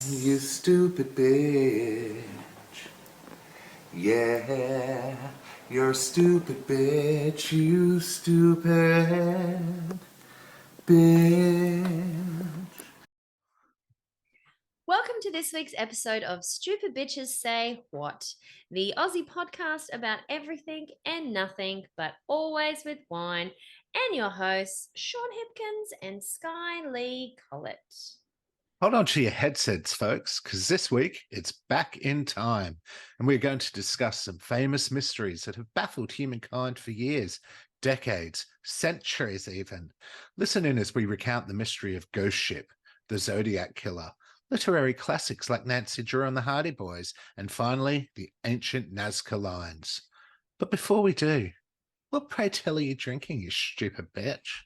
You stupid bitch. Yeah, you're a stupid bitch. You stupid bitch. Welcome to this week's episode of Stupid Bitches Say What, the Aussie podcast about everything and nothing, but always with wine, and your hosts, Sean Hipkins and Skye Lee Collett. Hold on to your headsets, folks, because this week it's back in time, and we're going to discuss some famous mysteries that have baffled humankind for years, decades, centuries even. Listen in as we recount the mystery of Ghost Ship, the Zodiac Killer, literary classics like Nancy Drew and the Hardy Boys, and finally, the ancient Nazca lines. But before we do, what pray tell are you drinking, you stupid bitch?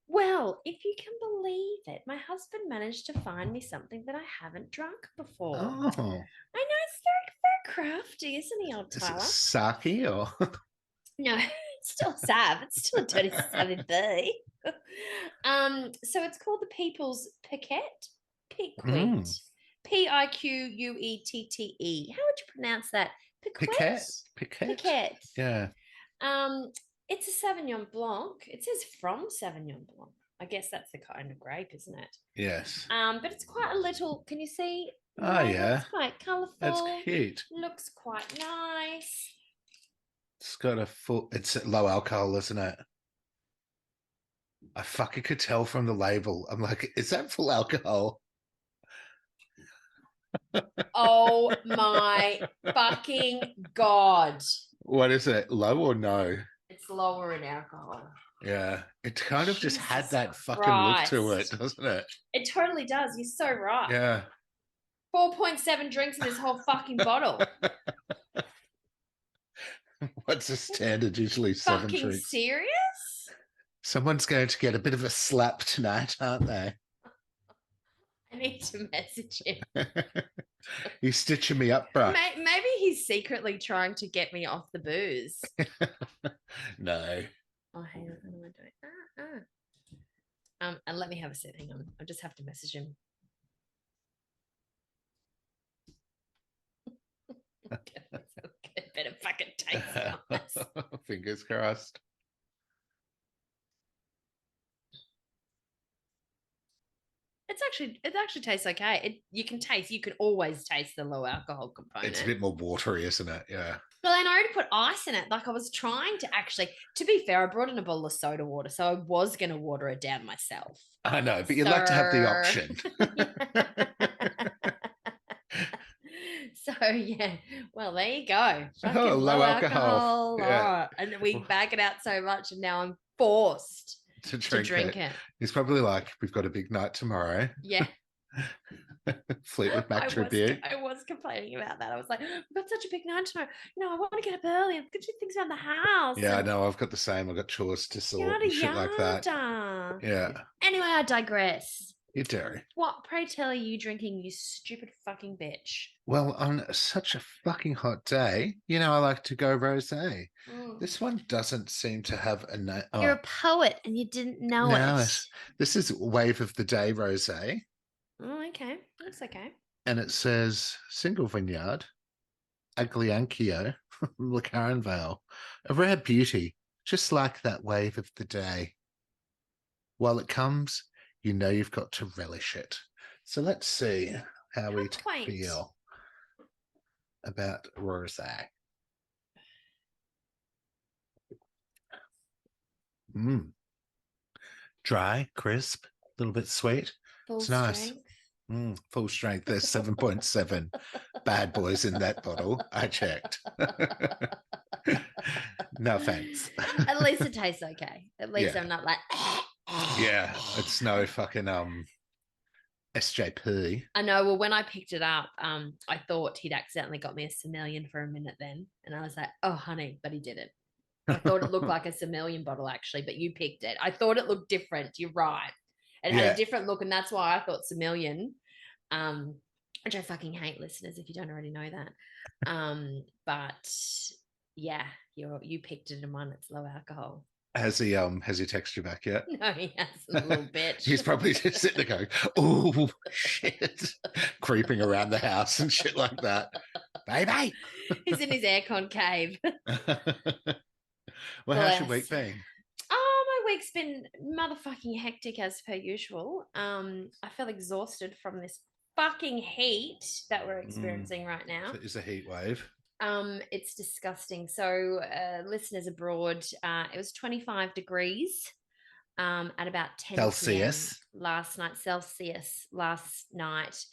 Well, if you can believe it, my husband managed to find me something that I haven't drunk before. Oh, I know it's very crafty, isn't he, old is it Tyler? sake or? No, it's still Sav. It's still a dirty Savvy B. So it's called the People's Piquette. Piquette. Piquette. How would you pronounce that? Piquet? Piquette. Piquet? Piquette. Yeah. It's a Sauvignon Blanc. It says from Sauvignon Blanc. I guess that's the kind of grape, isn't it? Yes. But it's quite a little. Can you see? Oh, yeah. It's quite colourful. That's cute. Looks quite nice. It's got a full, it's low alcohol, isn't it? I fucking could tell from the label. I'm like, is that full alcohol? Oh my fucking God. What is it? Low or no? It's lower in alcohol. Yeah. It kind of just had Jesus that fucking look to it, Christ. doesn't it? It totally does. You're so right. Yeah. 4.7 drinks in this whole fucking bottle. What's the standard? Usually 7 Fucking drinks. serious? Someone's going to get a bit of a slap tonight, aren't they? I need to message him. You stitching me up, bro. Maybe he's secretly trying to get me off the booze. No. Oh, hang on. What am I doing? And let me have a sip. Hang on. I just have to message him. Get better fucking taste. Fingers crossed. It actually tastes okay. You can always taste the low alcohol component. It's a bit more watery, isn't it? Yeah. Well, and I already put ice in it. Like I was trying to actually, to be fair, I brought in a bottle of soda water, so I was going to water it down myself. I know, but you'd like to have the option. So yeah, well there you go. Oh, low alcohol. Yeah. Right. And we bag it out so much, and now I'm forced To drink it. He's probably like, we've got a big night tomorrow. Yeah. Fleetwood Mac tribute. I was complaining about that. I was like, we've got such a big night tomorrow. I want to get up early and do things around the house. Yeah, I know. I've got the same. I've got chores to sort and shit like that. Yeah. Anyway, I digress. You do. What, pray tell, are you drinking, you stupid fucking bitch? Well, on such a fucking hot day, I like to go rosé. This one doesn't seem to have a name. You're a poet and you didn't know it. This is Wave of the Day rosé. Oh, okay. That's okay. And it says single vineyard, Agliancio, Lacaran Vale, a rare beauty, just like that wave of the day. While it comes, you know you've got to relish it. So let's see how we feel about rosé. Dry, crisp, a little bit sweet. It's nice. Full strength. There's 7.7 bad boys in that bottle. I checked. No thanks. At least it tastes okay. At least I'm not like yeah, it's no fucking SJP. I know. Well, when I picked it up, I thought he'd accidentally got me a Semillion for a minute then. And I was like, oh honey, but he didn't. I thought it looked like a Semillion bottle actually, but you picked it. I thought it looked different. You're right. It had a different look, and that's why I thought Semillion, which I fucking hate, listeners, if you don't already know that. But yeah, you picked it in one. It's low alcohol. Has he texted you back yet? No, he hasn't, little bitch. He's probably just sitting there going, oh shit, creeping around the house and shit like that. Baby. He's in his aircon cave. Well, how's your week been? Oh, my week's been motherfucking hectic as per usual. I feel exhausted from this fucking heat that we're experiencing right now. So it's a heat wave. It's disgusting. So, listeners abroad, it was 25 degrees at about 10 Celsius last night. Celsius last night.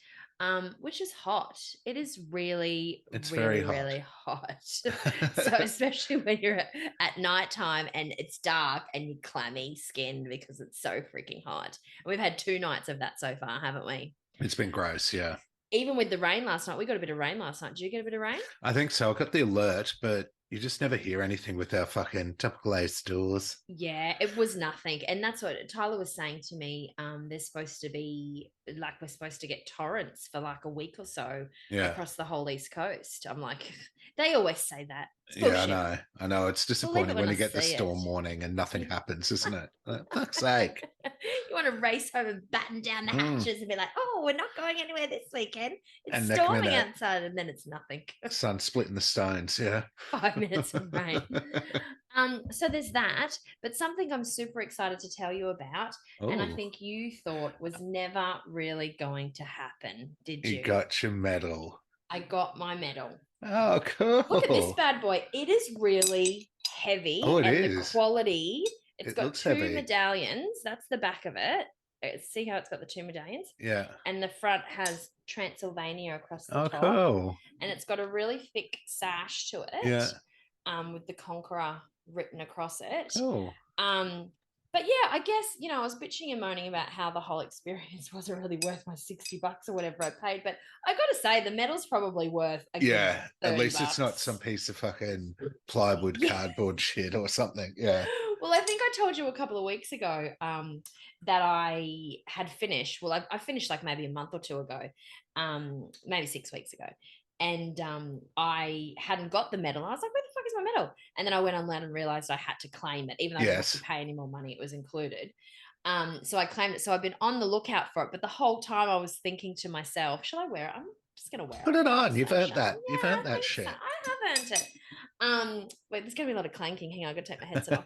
Which is hot. It is really, it's really, very hot. really hot. So especially when you're at nighttime and it's dark and you're clammy skinned because it's so freaking hot. And we've had 2 nights of that so far, haven't we? It's been gross, yeah. Even with the rain last night, we got a bit of rain last night. Did you get a bit of rain? I think so. I got the alert, but you just never hear anything with our fucking typical A stores. Yeah, it was nothing. And that's what Tyler was saying to me. There's supposed to be like, we're supposed to get torrents for like a week or so across the whole East Coast. I'm like, they always say that. Yeah, I know. It's disappointing when you get the storm warning and nothing happens, isn't it? Fuck's sake. You want to race home and batten down the hatches and be like, oh, we're not going anywhere this weekend. It's and storming outside, and then it's nothing. Sun splitting the stones, yeah. 5 minutes of rain. So there's that, but something I'm super excited to tell you about, and I think you thought was never really going to happen, did you? You got your medal. I got my medal. Oh, cool. Look at this bad boy. It is really heavy. Oh, it and is. The quality. It's got 2 heavy. medallions. That's the back of it. See how it's got the 2 medallions? Yeah. And the front has Transylvania across the top. Cool. And it's got a really thick sash to it. Yeah. With the Conqueror written across it. Cool. But yeah, I guess, I was bitching and moaning about how the whole experience wasn't really worth my $60 or whatever I paid. But I got to say, the medal's probably worth a good at least $30. it's not some piece of fucking plywood cardboard shit or something. Yeah. Well, I think I told you a couple of weeks ago that I had finished. Well, I finished like maybe a month or 2 ago, maybe 6 weeks ago. And I hadn't got the medal. I was like, where the fuck is my medal? And then I went online and realized I had to claim it. Even though I didn't have to pay any more money, it was included. So I claimed it. So I've been on the lookout for it. But the whole time I was thinking to myself, shall I wear it? I'm just going to wear it. Put it on. You've earned that. You've earned that shit. So. I have earned it. Wait, there's going to be a lot of clanking. Hang on, I've got to take my headset off.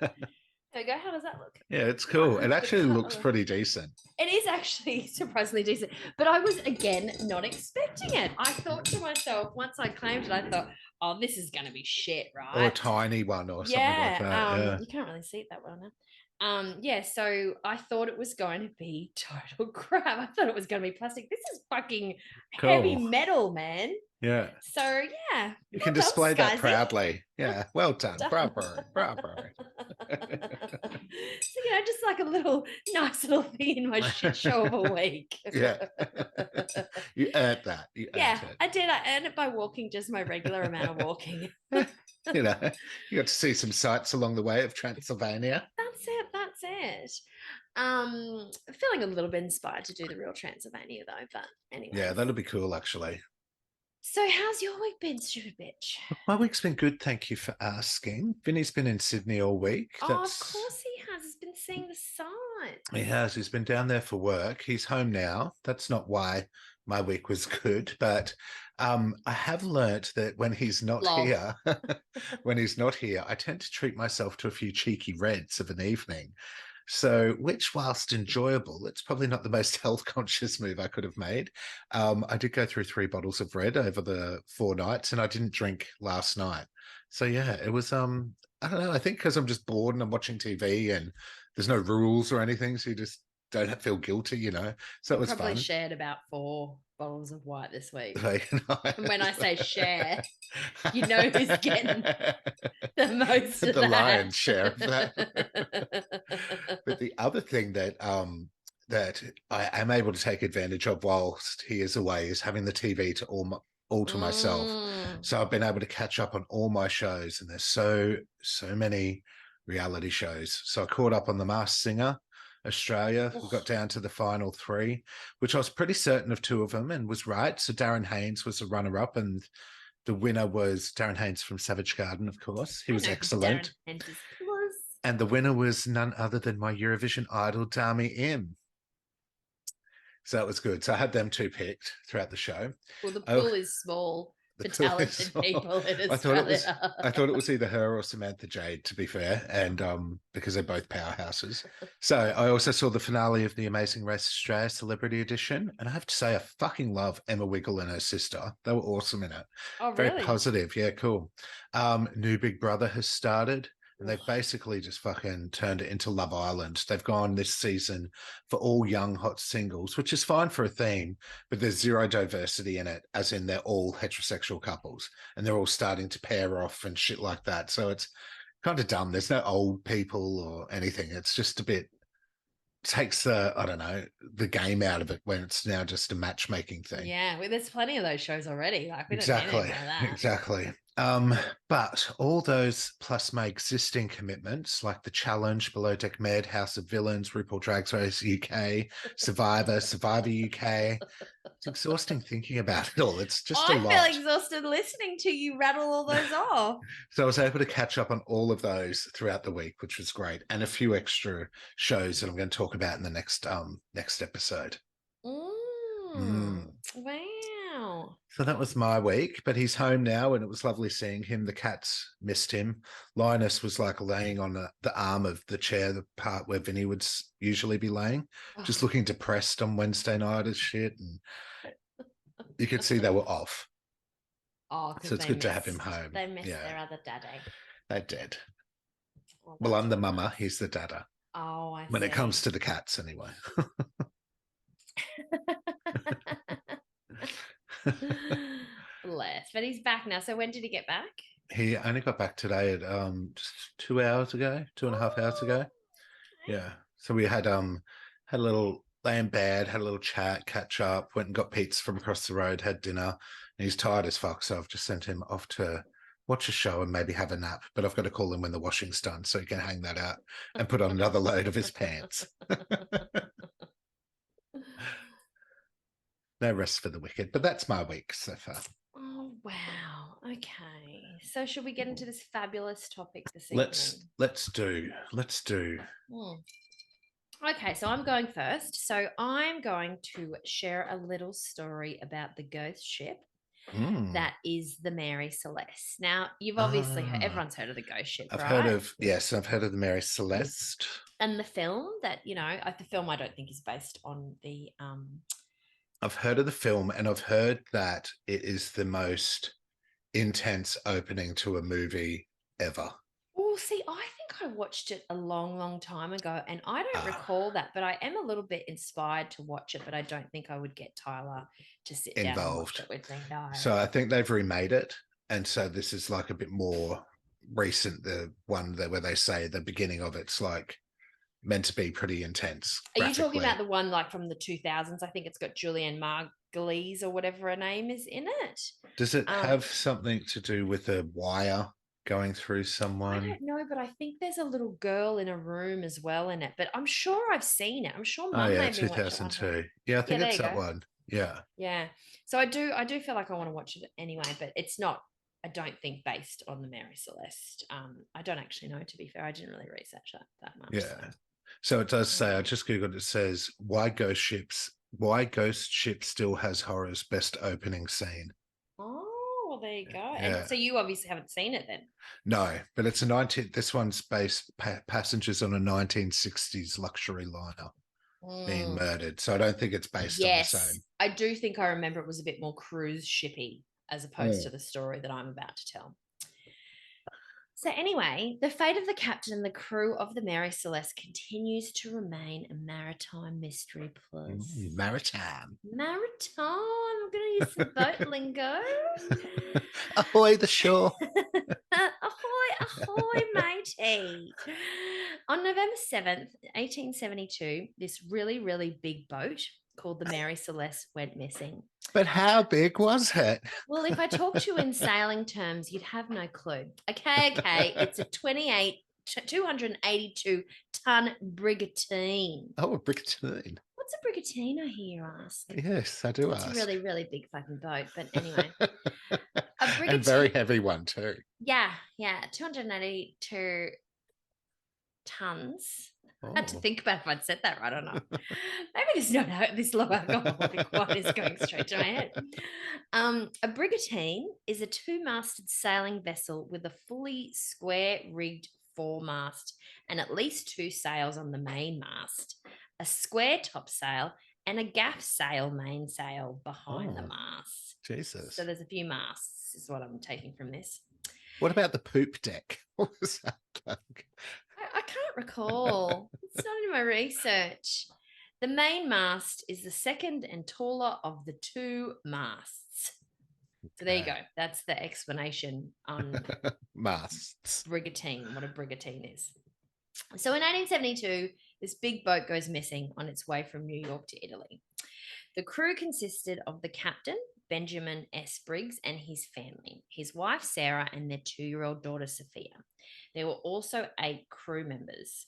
There we go. How does that look? Yeah, it's cool. It actually looks pretty decent. It is actually surprisingly decent. But I was, again, not expecting it. I thought to myself, once I claimed it, I thought, oh, this is going to be shit, right? Or a tiny one or something like that. You can't really see it that well now. So I thought it was going to be total crap. I thought it was going to be plastic. This is fucking heavy metal, man. Yeah. So, yeah. You can display that proudly. Yeah. Well done. Bravo. So, just like a nice little thing in my shit show of a week. Yeah. You earned that. You earned it. I did. I earned it by walking just my regular amount of walking. You got to see some sights along the way of Transylvania. That's it. Feeling a little bit inspired to do the real Transylvania though, but anyway. Yeah, that'll be cool actually. So how's your week been, stupid bitch? My week's been good, thank you for asking. Vinny's been in Sydney all week. Of course he has. He's been seeing the sights. He has. He's been down there for work. He's home now. That's not why my week was good, but I have learnt that when he's not here, I tend to treat myself to a few cheeky reds of an evening. So, which, whilst enjoyable, it's probably not the most health-conscious move I could have made. I did go through 3 bottles of red over the 4 nights, and I didn't drink last night. So, yeah, it was, I don't know, I think because I'm just bored and I'm watching TV and there's no rules or anything, so you just don't feel guilty, So it was probably fun. Shared about 4 bottles of white this week. And when I say share, who's getting the most of the lion's share of that. But the other thing that I am able to take advantage of whilst he is away is having the TV to all to myself. So I've been able to catch up on all my shows, and there's so many reality shows. So I caught up on The Masked Singer Australia. We got down to the final 3, which I was pretty certain of 2 of them and was right. So Darren Haynes was the runner-up, and the winner was Darren Haynes from Savage Garden, of course. He was excellent. And the winner was none other than my Eurovision idol, Dami Im. So that was good. So I had them two picked throughout the show. Well, the Oh, pool is small the for pool is talented small. people in I thought it was. Australia. I thought it was either her or Samantha Jade, to be fair, and because they're both powerhouses. So I also saw the finale of the Amazing Race Australia Celebrity Edition, and I have to say, I fucking love Emma Wiggle and her sister. They were awesome in it. Oh, Very really? positive. Yeah, cool. New Big Brother has started. And they've basically just fucking turned it into Love Island. They've gone this season for all young hot singles, which is fine for a theme, but there's zero diversity in it, as in they're all heterosexual couples and they're all starting to pair off and shit like that. So it's kind of dumb. There's no old people or anything. It's just a bit takes the, I don't know, the game out of it when it's now just a matchmaking thing. Yeah, well, there's plenty of those shows already. Like, we don't need Exactly. any more of that. Exactly. But all those plus my existing commitments, like the Challenge, Below Deck Med, House of Villains, RuPaul Drag Race UK, Survivor, Survivor UK. It's exhausting thinking about it all. It's just a I lot. feel exhausted listening to you rattle all those off. So I was able to catch up on all of those throughout the week, which was great, and a few extra shows that I'm going to talk about in the next episode. Wow. So that was my week, but he's home now, and it was lovely seeing him. The cats missed him. Linus was like laying on the arm of the chair, the part where Vinny would usually be laying, just looking depressed on Wednesday night as shit, and you could see they were off. Oh, so it's good to have him home. They miss their other daddy. They did. Oh, Well, I'm the really mama. nice. He's the dada. Oh, I When see. it comes to the cats, anyway. Bless. But he's back now. So when did he get back? He only got back today at just 2 hours ago, 2.5 hours ago. Yeah. So we had a little lay in bed, had a little chat, catch up, went and got pizza from across the road, had dinner, and he's tired as fuck. So I've just sent him off to watch a show and maybe have a nap. But I've got to call him when the washing's done so he can hang that out and put on another load of his pants. No rest for the wicked, but that's my week so far. Oh, wow. Okay. So should we get into this fabulous topic this evening? Let's do. Okay, so I'm going first. So I'm going to share a little story about the ghost ship that is the Mary Celeste. Now, you've obviously heard, everyone's heard of the ghost ship, I've right? heard of the Mary Celeste. And the film that, the film I don't think is based on the I've heard of the film, and I've heard that it is the most intense opening to a movie ever. Well, see, I think I watched it a long, long time ago, and I don't recall that, but I am a little bit inspired to watch it, but I don't think I would get Tyler to sit down and watch it with me. No. So I think they've remade it, and so this is like a bit more recent, the one where they say the beginning of it's like meant to be pretty intense. Are you talking about the one like from the 2000s? I think it's got Julianne Margulies or whatever her name is in it. Does it have something to do with a wire going through someone? I don't know, but I think there's a little girl in a room as well in it. But I'm sure I've seen it. I'm sure Mum made me watch it. 2002. Yeah, I think it's that one. Yeah. Yeah. So I do feel like I want to watch it anyway, but it's not, I don't think, based on the Mary Celeste. I don't actually know, to be fair. I didn't really research that much. Yeah. So it does say, I just Googled, it says, why Ghost Ship still has horror's best opening scene. Oh, well, there you go. Yeah. And so you obviously haven't seen it then. No, but it's this one's based passengers on a 1960s luxury liner being murdered. So I don't think it's based on the same. I do think I remember it was a bit more cruise shippy as opposed to the story that I'm about to tell. So anyway, the fate of the captain and the crew of the Mary Celeste continues to remain a maritime mystery plus. Maritime. I'm going to use some boat lingo. Ahoy the shore. ahoy, matey. On November 7th, 1872, this really, really big boat called the Mary Celeste went missing. But how big was it? Well, if I talk to you in sailing terms, you'd have no clue. Okay. It's a 282-ton brigantine. Oh, a brigantine. What's a brigantine, I hear you ask? Yes, I do ask. It's a really, really big fucking boat. But anyway. And very heavy one too. Yeah. 282 tons. I had to Oh. think about if I'd said that right or not. Maybe this not this low alcoholic wine is going straight to my head. A brigantine is a two-masted sailing vessel with a fully square-rigged foremast and at least two sails on the main mast, a square topsail, and a gaff sail mainsail behind the mast. Jesus. So there's a few masts, is what I'm taking from this. What about the poop deck? What was that like? I can't recall. It's not in my research. The main mast is the second and taller of the two masts. So there you go. That's the explanation on masts. Brigantine, what a brigantine is. So in 1872, this big boat goes missing on its way from New York to Italy. The crew consisted of the captain, Benjamin S. Briggs, and his family, his wife, Sarah, and their 2-year-old daughter, Sophia. There were also 8 crew members.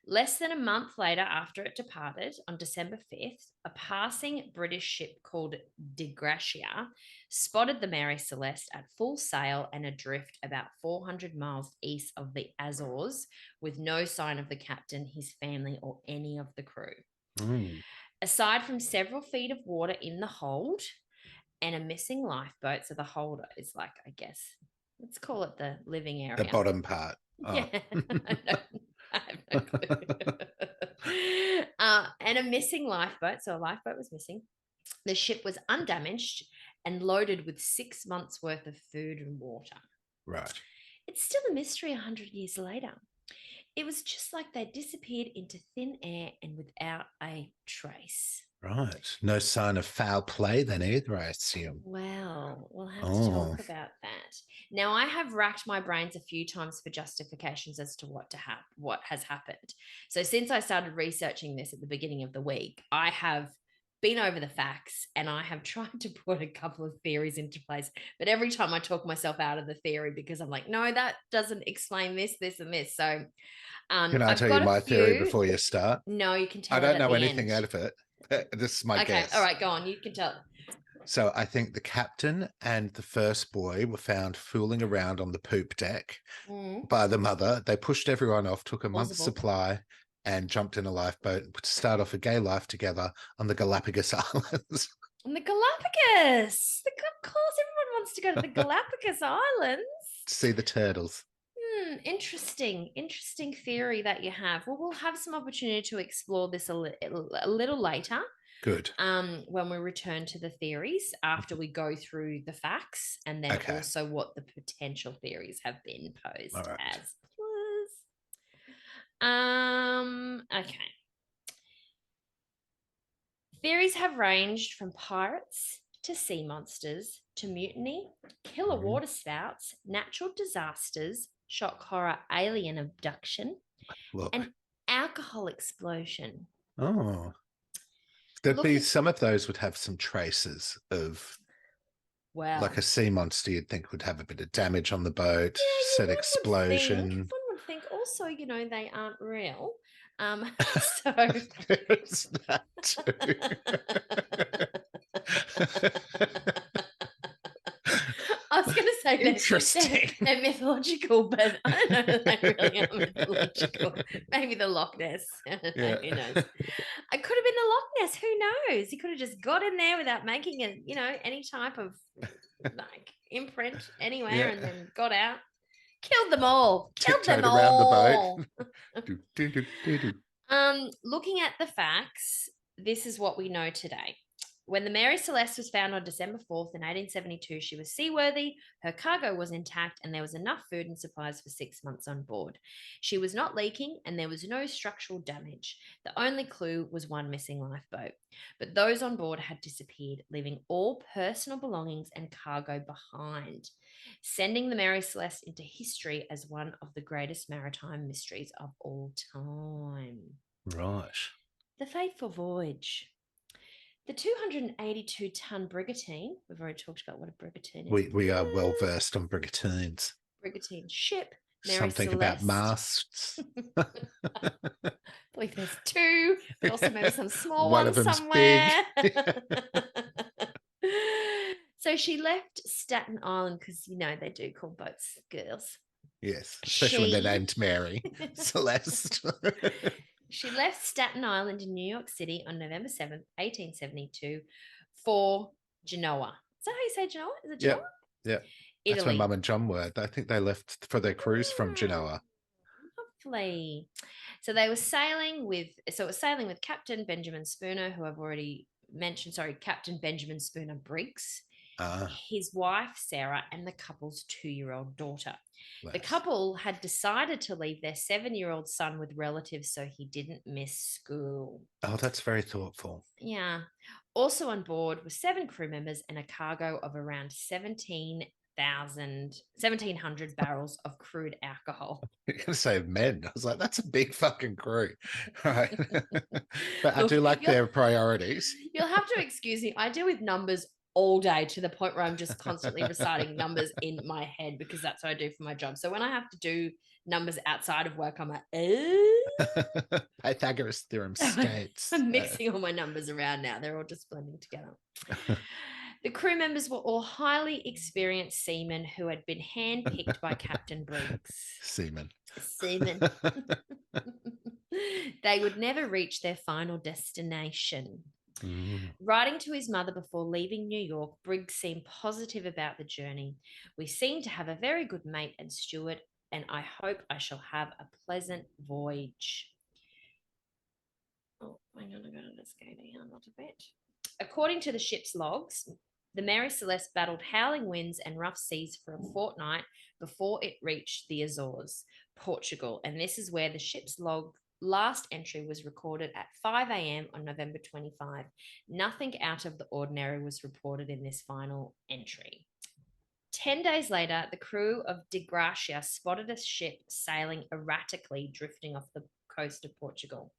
Less than a month later, after it departed, on December 5th, a passing British ship called De Gracia spotted the Mary Celeste at full sail and adrift about 400 miles east of the Azores, with no sign of the captain, his family, or any of the crew. Aside from several feet of water in the hold and a missing lifeboat, so the hold is like, I guess, let's call it the living area. The bottom part. Yeah. I have no clue. And a missing lifeboat. So a lifeboat was missing. The ship was undamaged and loaded with 6 months' worth of food and water. Right. It's still a mystery 100 years later. It was just like they disappeared into thin air and without a trace. Right. No sign of foul play then either, I assume. Well, we'll have to talk about that. Now, I have racked my brains a few times for justifications as to what has happened. So since I started researching this at the beginning of the week, I have been over the facts and I have tried to put a couple of theories into place. But every time I talk myself out of the theory because I'm like, no, that doesn't explain this, this, and this. So can I tell you my theory before you start? No, you can tell I don't it know at the anything end. out of it. This is my guess. Okay, all right, go on. You can tell. So I think the captain and the first boy were found fooling around on the poop deck by the mother. They pushed everyone off, took a month's supply, and jumped in a lifeboat to start off a gay life together on the Galapagos Islands. On the Galapagos. Of course, everyone wants to go to the Galapagos Islands. To see the turtles. Interesting theory that you have. Well, we'll have some opportunity to explore this a little later. Good. When we return to the theories after we go through the facts and then also what the potential theories have been posed as. Okay. Theories have ranged from pirates to sea monsters to mutiny, killer water spouts, natural disasters, shock horror, alien abduction, and alcohol explosion. Oh. There'd be some of those would have some traces of, like a sea monster you'd think would have a bit of damage on the boat, said explosion. One would think also, they aren't real. So there's that too. I was going to say interesting. They're mythological, but I don't know if they really are mythological. Maybe the Loch Ness. Yeah. Who knows? It could have been the Loch Ness. Who knows? He could have just got in there without making it, any type of imprint anywhere and then got out. Killed them all. Killed them all. Around the boat. Looking at the facts, this is what we know today. When the Mary Celeste was found on December 4th in 1872, she was seaworthy, her cargo was intact, and there was enough food and supplies for 6 months on board. She was not leaking, and there was no structural damage. The only clue was one missing lifeboat. But those on board had disappeared, leaving all personal belongings and cargo behind, sending the Mary Celeste into history as one of the greatest maritime mysteries of all time. Right. The fateful voyage. The 282-ton brigantine, we've already talked about what a brigantine is. We are well versed on brigantines. Brigantine ship, Mary Something Celeste. about masts. I believe there's 2, but also maybe some small One ones of them's somewhere. big. So she left Staten Island because, they do call boats girls. Yes, especially when they're named Mary. Celeste. She left Staten Island in New York City on November 7th, 1872 for Genoa. Is that how you say Genoa? Is it Genoa? Yep. Yep. That's where Italy. Mum and John were. I think they left for their cruise from Genoa. Lovely. So they were sailing with, so it was sailing with Captain Benjamin Spooner, who I've already mentioned, sorry, Captain Benjamin Spooner Briggs, his wife, Sarah, and the couple's 2-year-old daughter. Bless. The couple had decided to leave their 7-year-old son with relatives so he didn't miss school. Oh, that's very thoughtful. Yeah. Also on board were 7 crew members and a cargo of around 1,700 barrels of crude alcohol. You're going to say men. I was like, that's a big fucking crew. Right. But I Look, do like their priorities. You'll have to excuse me. I deal with numbers all day to the point where I'm just constantly reciting numbers in my head because that's what I do for my job. So when I have to do numbers outside of work, I'm like, Pythagoras theorem states. I'm mixing all my numbers around now. They're all just blending together. The crew members were all highly experienced seamen who had been handpicked by Captain Briggs. Seamen. They would never reach their final destination. Writing to his mother before leaving New York, Briggs seemed positive about the journey. We seem to have a very good mate and steward, and I hope I shall have a pleasant voyage. Oh, hang on, I got to let's go down not a bit. According to the ship's logs, the Mary Celeste battled howling winds and rough seas for a fortnight before it reached the Azores, Portugal, and this is where the ship's log last entry was recorded at 5 a.m. on November 25. Nothing out of the ordinary was reported in this final entry. 10 days later, the crew of De Gracia spotted a ship sailing erratically, drifting off the coast of Portugal.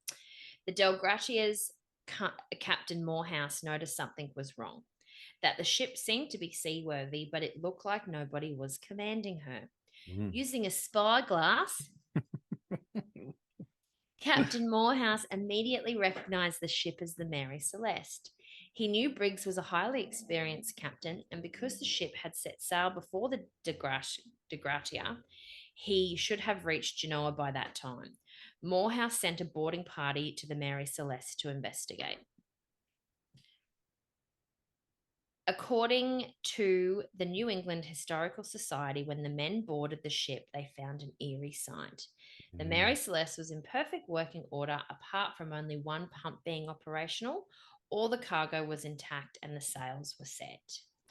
The Del Gracia's Captain Morehouse noticed something was wrong, that the ship seemed to be seaworthy, but it looked like nobody was commanding her. Using a spyglass, Captain Morehouse immediately recognized the ship as the Mary Celeste. He knew Briggs was a highly experienced captain, and because the ship had set sail before the De Gracia, he should have reached Genoa by that time. Morehouse sent a boarding party to the Mary Celeste to investigate. According to the New England Historical Society, when the men boarded the ship, they found an eerie sight. The Mary Celeste was in perfect working order, apart from only one pump being operational. All the cargo was intact and the sails were set.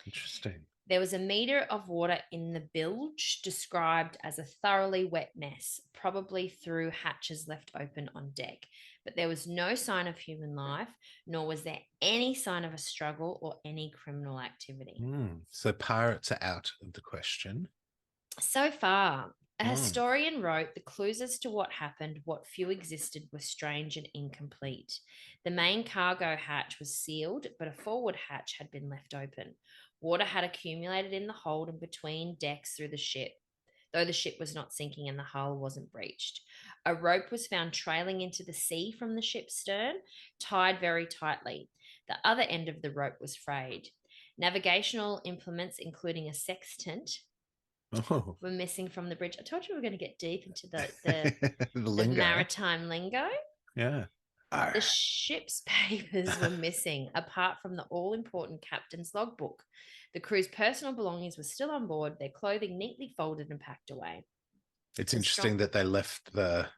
Interesting. There was a meter of water in the bilge, described as a thoroughly wet mess, probably through hatches left open on deck. But there was no sign of human life, nor was there any sign of a struggle or any criminal activity. So pirates are out of the question. So far, a historian wrote, the clues as to what happened, what few existed, were strange and incomplete. The main cargo hatch was sealed, but a forward hatch had been left open. Water had accumulated in the hold and between decks through the ship, though the ship was not sinking and the hull wasn't breached. A rope was found trailing into the sea from the ship's stern, tied very tightly. The other end of the rope was frayed. Navigational implements, including a sextant, were missing from the bridge. I told you we were going to get deep into the maritime lingo. Yeah. The ship's papers were missing, apart from the all-important captain's logbook. The crew's personal belongings were still on board, their clothing neatly folded and packed away. It's interesting that they left the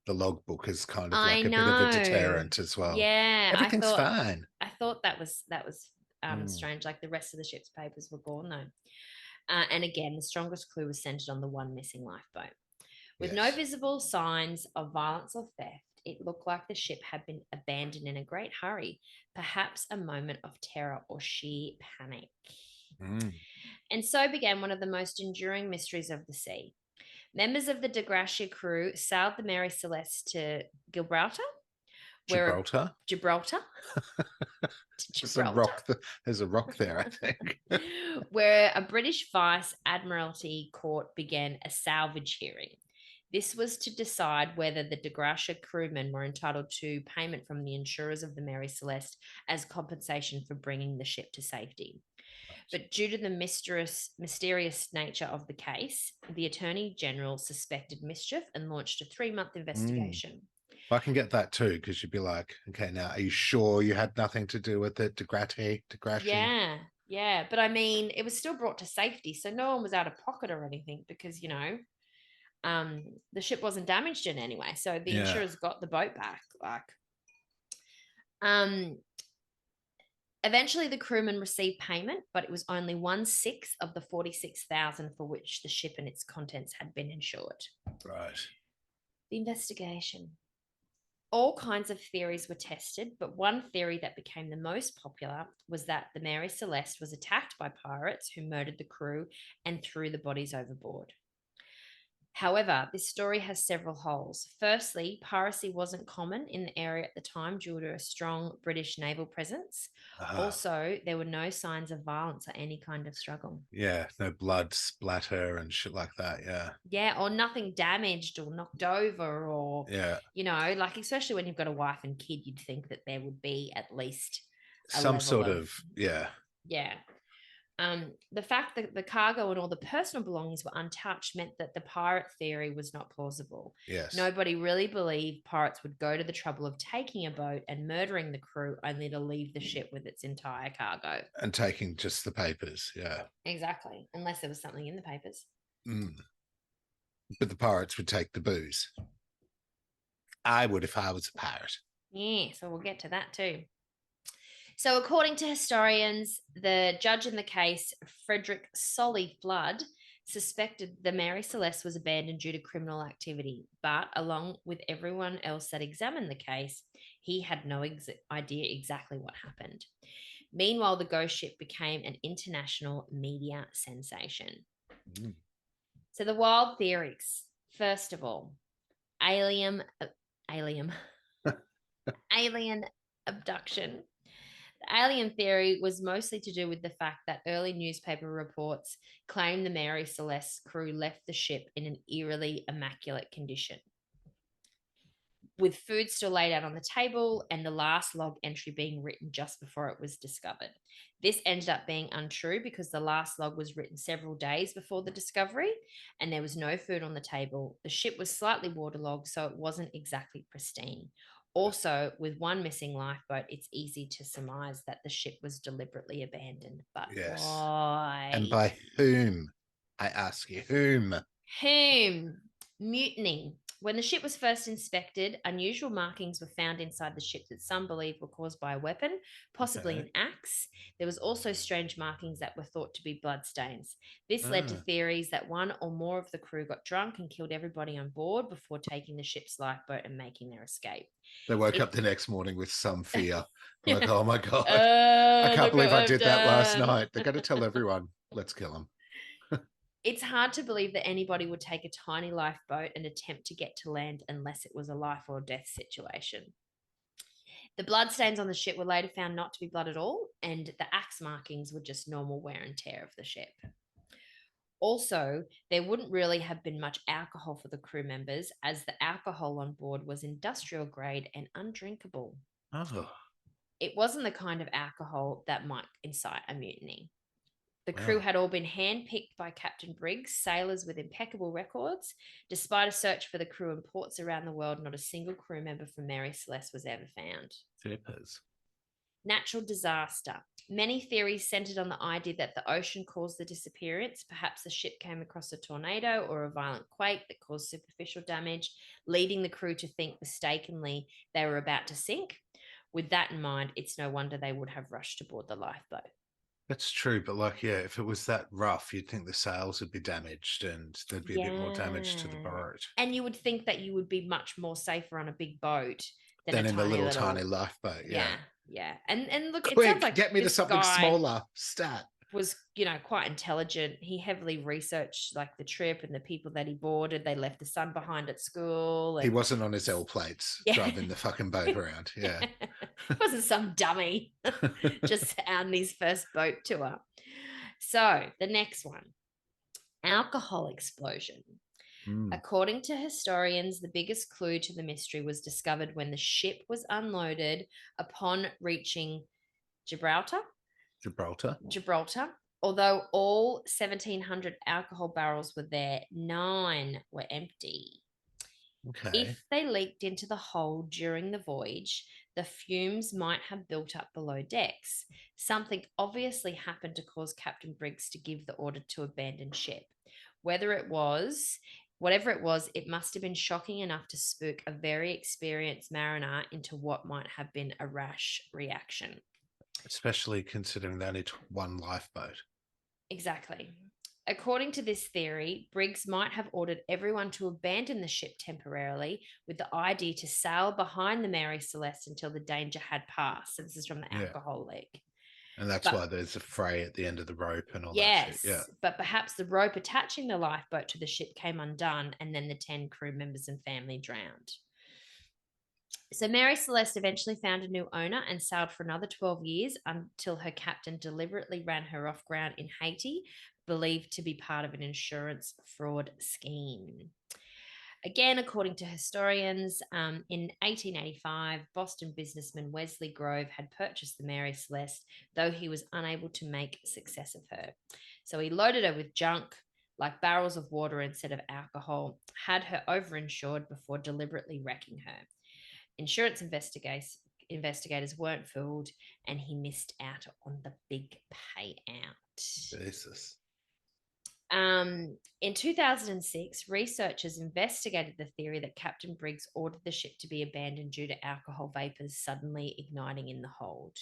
logbook as kind of like a bit of a deterrent as well. Yeah, everything's fine. I thought that was strange. Like the rest of the ship's papers were gone though. And again, the strongest clue was centered on the one missing lifeboat. With no visible signs of violence or theft, it looked like the ship had been abandoned in a great hurry, perhaps a moment of terror or sheer panic. And so began one of the most enduring mysteries of the sea. Members of the De Gracia crew sailed the Mary Celeste to Gibraltar. Gibraltar? There's a rock there, I think. Where a British Vice Admiralty court began a salvage hearing. This was to decide whether the De Gracia crewmen were entitled to payment from the insurers of the Mary Celeste as compensation for bringing the ship to safety. But due to the mysterious nature of the case, the Attorney General suspected mischief and launched a 3-month investigation. I can get that too, because you'd be like, okay, now are you sure you had nothing to do with it? DeGrassi? Yeah, yeah. But I mean, it was still brought to safety, so no one was out of pocket or anything because, the ship wasn't damaged in any way. So the insurers got the boat back. Eventually the crewmen received payment, but it was only 1/6 of the 46,000 for which the ship and its contents had been insured. Right. The investigation. All kinds of theories were tested, but one theory that became the most popular was that the Mary Celeste was attacked by pirates who murdered the crew and threw the bodies overboard. However, this story has several holes. Firstly, piracy wasn't common in the area at the time due to a strong British naval presence. Also, there were no signs of violence or any kind of struggle. Yeah, no blood splatter and shit like that. Yeah. Yeah, or nothing damaged or knocked over or, like especially when you've got a wife and kid, you'd think that there would be at least some sort of. Yeah. The fact that the cargo and all the personal belongings were untouched meant that the pirate theory was not plausible. Yes. Nobody really believed pirates would go to the trouble of taking a boat and murdering the crew only to leave the ship with its entire cargo. And taking just the papers. Yeah. Exactly. Unless there was something in the papers. But the pirates would take the booze. I would if I was a pirate. Yeah, so we'll get to that too. So according to historians, the judge in the case, Frederick Solly Flood, suspected the Mary Celeste was abandoned due to criminal activity, but along with everyone else that examined the case, he had no idea exactly what happened. Meanwhile, the ghost ship became an international media sensation. So the wild theories. First of all, alien abduction. The alien theory was mostly to do with the fact that early newspaper reports claimed the Mary Celeste crew left the ship in an eerily immaculate condition, with food still laid out on the table and the last log entry being written just before it was discovered. This ended up being untrue because the last log was written several days before the discovery and there was no food on the table. The ship was slightly waterlogged, so it wasn't exactly pristine. Also, with one missing lifeboat, it's easy to surmise that the ship was deliberately abandoned. But why? And by whom? I ask you, whom? Mutiny. When the ship was first inspected, unusual markings were found inside the ship that some believe were caused by a weapon, possibly an axe. There was also strange markings that were thought to be bloodstains. This led to theories that one or more of the crew got drunk and killed everybody on board before taking the ship's lifeboat and making their escape. They woke up the next morning with some fear. Like, oh my God, I can't believe I did that last night. They're going to tell everyone, let's kill them. It's hard to believe that anybody would take a tiny lifeboat and attempt to get to land unless it was a life or death situation. The bloodstains on the ship were later found not to be blood at all, and the axe markings were just normal wear and tear of the ship. Also, there wouldn't really have been much alcohol for the crew members, as the alcohol on board was industrial grade and undrinkable. It wasn't the kind of alcohol that might incite a mutiny. The crew had all been handpicked by Captain Briggs, sailors with impeccable records. Despite a search for the crew in ports around the world, not a single crew member from Mary Celeste was ever found. Flippers. Natural disaster. Many theories centered on the idea that the ocean caused the disappearance. Perhaps the ship came across a tornado or a violent quake that caused superficial damage, leading the crew to think mistakenly they were about to sink. With that in mind, it's no wonder they would have rushed aboard the lifeboat. That's true, but if it was that rough, you'd think the sails would be damaged and there'd be a bit more damage to the boat. And you would think that you would be much more safer on a big boat than in the tiny lifeboat. Yeah. And look, quick, it sounds like get me to something smaller. Stat was quite intelligent. He heavily researched the trip and the people that he boarded. They left the son behind at school. He wasn't on his L plates driving the fucking boat around. Yeah. He wasn't some dummy just on his first boat tour. So the next one, alcohol explosion. According to historians, the biggest clue to the mystery was discovered when the ship was unloaded upon reaching Gibraltar. Gibraltar. Although all 1,700 alcohol barrels were there, 9 were empty. Okay. If they leaked into the hold during the voyage, the fumes might have built up below decks. Something obviously happened to cause Captain Briggs to give the order to abandon ship. Whatever it was, it must have been shocking enough to spook a very experienced mariner into what might have been a rash reaction. Especially considering they only took one lifeboat. Exactly. According to this theory, Briggs might have ordered everyone to abandon the ship temporarily with the idea to sail behind the Mary Celeste until the danger had passed. So this is from the alcohol leak. And that's why there's a fray at the end of the rope and all that shit. Yeah. But perhaps the rope attaching the lifeboat to the ship came undone and then the 10 crew members and family drowned. So Mary Celeste eventually found a new owner and sailed for another 12 years until her captain deliberately ran her off ground in Haiti, believed to be part of an insurance fraud scheme. Again, according to historians, in 1885, Boston businessman Wesley Grove had purchased the Mary Celeste, though he was unable to make a success of her. So he loaded her with junk, like barrels of water instead of alcohol, had her overinsured before deliberately wrecking her. Insurance investigators weren't fooled, and he missed out on the big payout. Jesus. In 2006, researchers investigated the theory that Captain Briggs ordered the ship to be abandoned due to alcohol vapors suddenly igniting in the hold.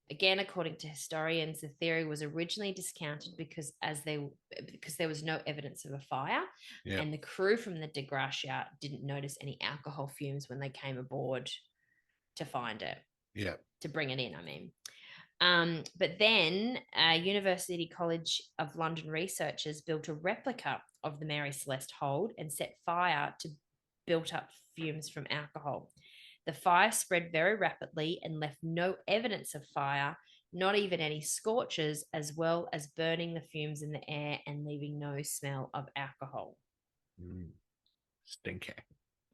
Again, according to historians, the theory was originally discounted because there was no evidence of a fire, and the crew from the De Gracia didn't notice any alcohol fumes when they came aboard to find it. Yeah. To bring it in, I mean. But then University College of London researchers built a replica of the Mary Celeste hold and set fire to built up fumes from alcohol. The fire spread very rapidly and left no evidence of fire, not even any scorches, as well as burning the fumes in the air and leaving no smell of alcohol. Stinky.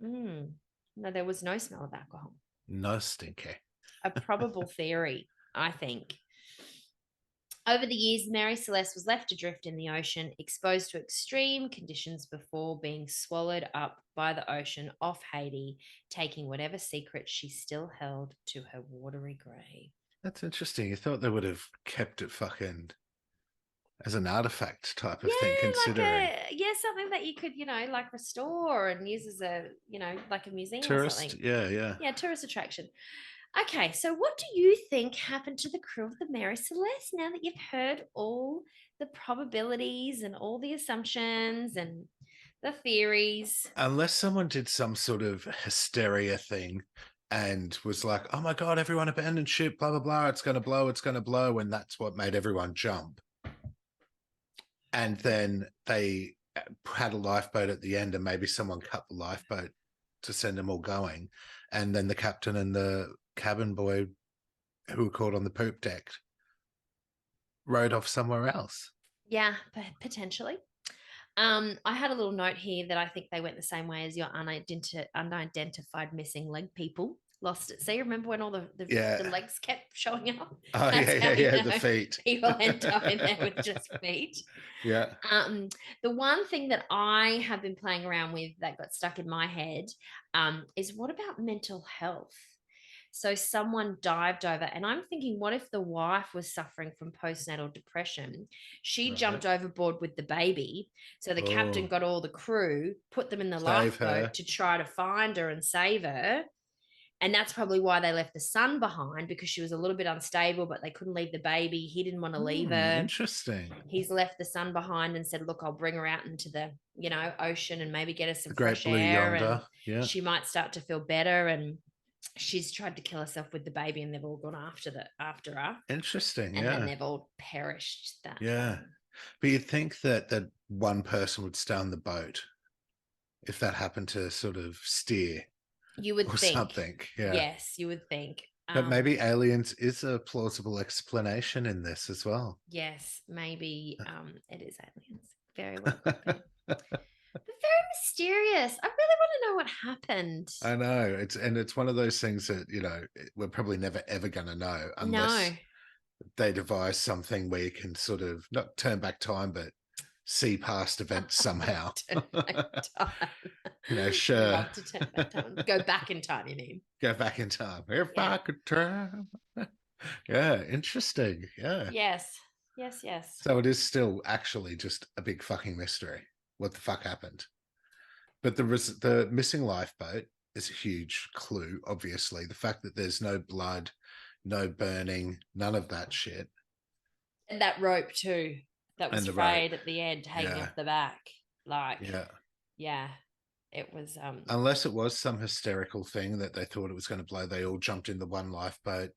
No, there was no smell of alcohol. No stinky. A probable theory, I think. Over the years, Mary Celeste was left adrift in the ocean, exposed to extreme conditions before being swallowed up by the ocean off Haiti, taking whatever secret she still held to her watery grave. That's interesting. You thought they would have kept it fucking as an artifact type of thing, considering. Something that you could, like restore and use as a, like a museum tourist, or something. Yeah, tourist attraction. Okay, so what do you think happened to the crew of the Mary Celeste now that you've heard all the probabilities and all the assumptions and the theories? Unless someone did some sort of hysteria thing and was like, oh my God, everyone abandon ship, blah, blah, blah, it's going to blow. And that's what made everyone jump. And then they had a lifeboat at the end and maybe someone cut the lifeboat to send them all going. And then the captain and the cabin boy who were caught on the poop deck rode off somewhere else. Yeah, potentially. I had a little note here that I think they went the same way as your unidentified missing leg people lost at sea. Remember when all the legs kept showing up? Oh, yeah, the feet. People end up in there with just feet. Yeah. The one thing that I have been playing around with that got stuck in my head is what about mental health? So someone dived over, and I'm thinking, what if the wife was suffering from postnatal depression? She jumped overboard with the baby. So the captain got all the crew, put them in the lifeboat to try to find her and save her. And that's probably why they left the son behind, because she was a little bit unstable, but they couldn't leave the baby. He didn't want to leave her. Interesting. He's left the son behind and said, look, I'll bring her out into the, ocean and maybe get her some Great fresh blue air. yonder. And she might start to feel better. And she's tried to kill herself with the baby, and they've all gone after her. Interesting. And then they've all perished that time. But you'd think that one person would stay on the boat if that happened to sort of steer. You would think something. Yeah. Yes, you would think. But maybe aliens is a plausible explanation in this as well. Yes, maybe it is aliens. Very well. But very mysterious. I really want to know what happened. I know. It's one of those things that, we're probably never ever going to know unless they devised something where you can sort of not turn back time, but see past events somehow. Turn back time. Sure. Love to turn back time. Go back in time, you mean? Go back in time. If I could turn. Yeah, interesting. Yeah. Yes. Yes, yes. So it is still actually just a big fucking mystery. What the fuck happened? But the missing lifeboat is a huge clue, obviously. The fact that there's no blood, no burning, none of that shit. And that rope too, that was frayed at the end, hanging off the back. Like, yeah, it was. Unless it was some hysterical thing that they thought it was going to blow, they all jumped in the one lifeboat,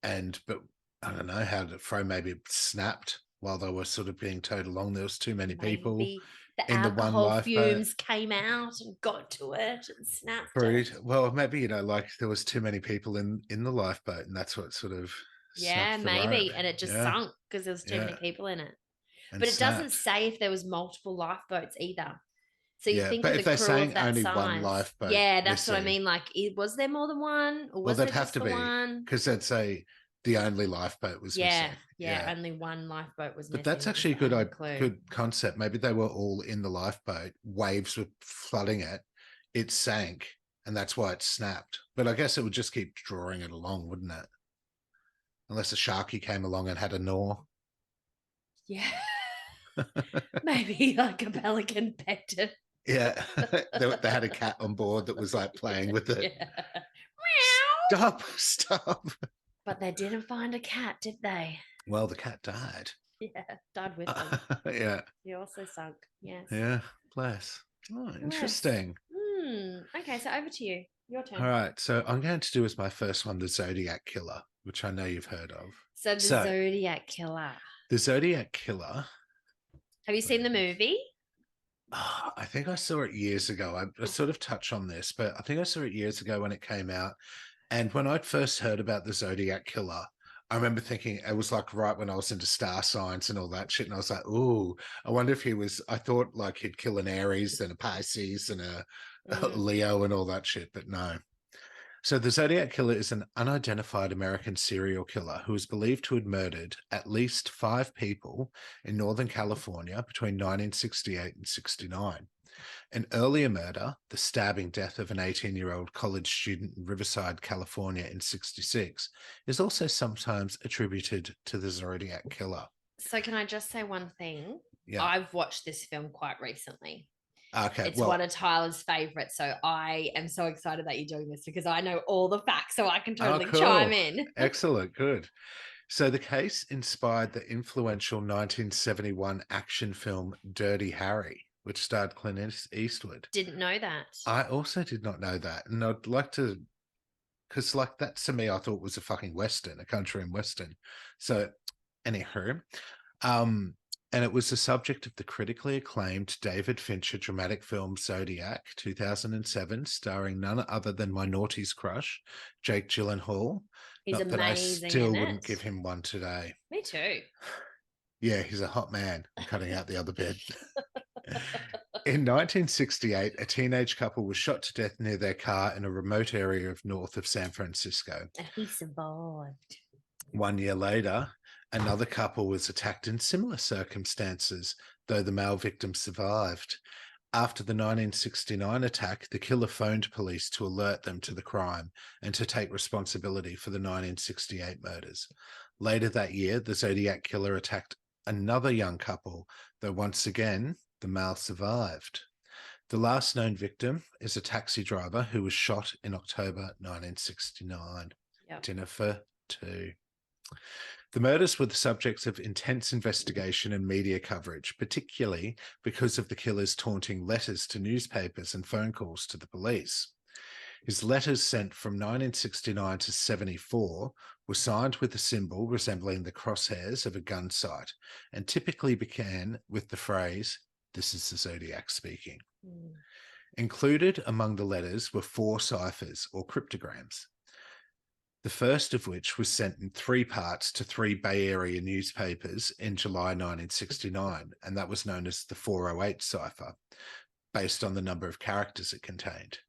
but I don't know how to throw. Maybe it snapped while they were sort of being towed along. There was too many people. The alcohol fumes came out and got to it and snapped it. Well, maybe, like there was too many people in the lifeboat and that's what sort of maybe. And it just sunk because there was too many people in it. And but it doesn't say if there was multiple lifeboats either. So you think of the crew of that only size. One lifeboat that's missing. What I mean. Like, was there more than one? Or was there just the one? Because they'd say the only lifeboat was missing. Yeah, only one lifeboat was missing. But that's actually a good concept. Maybe they were all in the lifeboat. Waves were flooding it. It sank, and that's why it snapped. But I guess it would just keep drawing it along, wouldn't it? Unless a sharky came along and had a gnaw. Yeah. Maybe like a pelican pecked it. Yeah. They had a cat on board that was like playing with it. Yeah. Stop. But they didn't find a cat, did they? Well, the cat died. Yeah, died with them. Yeah. He also sunk. Yes. Yeah. Bless. Oh, interesting. Okay, so over to you. Your turn. All right. So I'm going to do as my first one, the Zodiac Killer, which I know you've heard of. So the Zodiac Killer. The Zodiac Killer. Have you seen the movie? I think I saw it years ago. I sort of touched on this, but I think I saw it years ago when it came out. And when I'd first heard about the Zodiac Killer, I remember thinking it was like right when I was into star signs and all that shit. And I was like, ooh, I wonder if I thought like he'd kill an Aries and a Pisces and a Leo and all that shit, but no. So the Zodiac Killer is an unidentified American serial killer who is believed to have murdered at least 5 people in Northern California between 1968 and 69. An earlier murder, the stabbing death of an 18-year-old college student in Riverside, California in 66, is also sometimes attributed to the Zodiac Killer. So can I just say one thing? Yeah. I've watched this film quite recently. Okay. It's one of Tyler's favorites. So I am so excited that you're doing this because I know all the facts, so I can totally chime in. Excellent. Good. So the case inspired the influential 1971 action film Dirty Harry, which starred Clint Eastwood. Didn't know that. I also did not know that. And I'd like to, because like that to me, I thought was a fucking Western, a country and Western. So anywho, and it was the subject of the critically acclaimed David Fincher dramatic film Zodiac, 2007, starring none other than my naughty's crush, Jake Gyllenhaal. He's Not amazing. That I still wouldn't give him one today. Me too. Yeah, he's a hot man. I'm cutting out the other bit. In 1968, a teenage couple was shot to death near their car in a remote area north of San Francisco. And he survived. 1 year later, another couple was attacked in similar circumstances, though the male victim survived. After the 1969 attack, the killer phoned police to alert them to the crime and to take responsibility for the 1968 murders. Later that year, the Zodiac Killer attacked another young couple, though once again, the male survived. The last known victim is a taxi driver who was shot in October 1969. Yep. Dinner for 2. The murders were the subjects of intense investigation and media coverage, particularly because of the killer's taunting letters to newspapers and phone calls to the police. His letters sent from 1969 to 74 were signed with a symbol resembling the crosshairs of a gun sight and typically began with the phrase, "This is the Zodiac speaking." Included among the letters were 4 ciphers or cryptograms. The first of which was sent in 3 parts to 3 Bay Area newspapers in July 1969, and that was known as the 408 cipher, based on the number of characters it contained.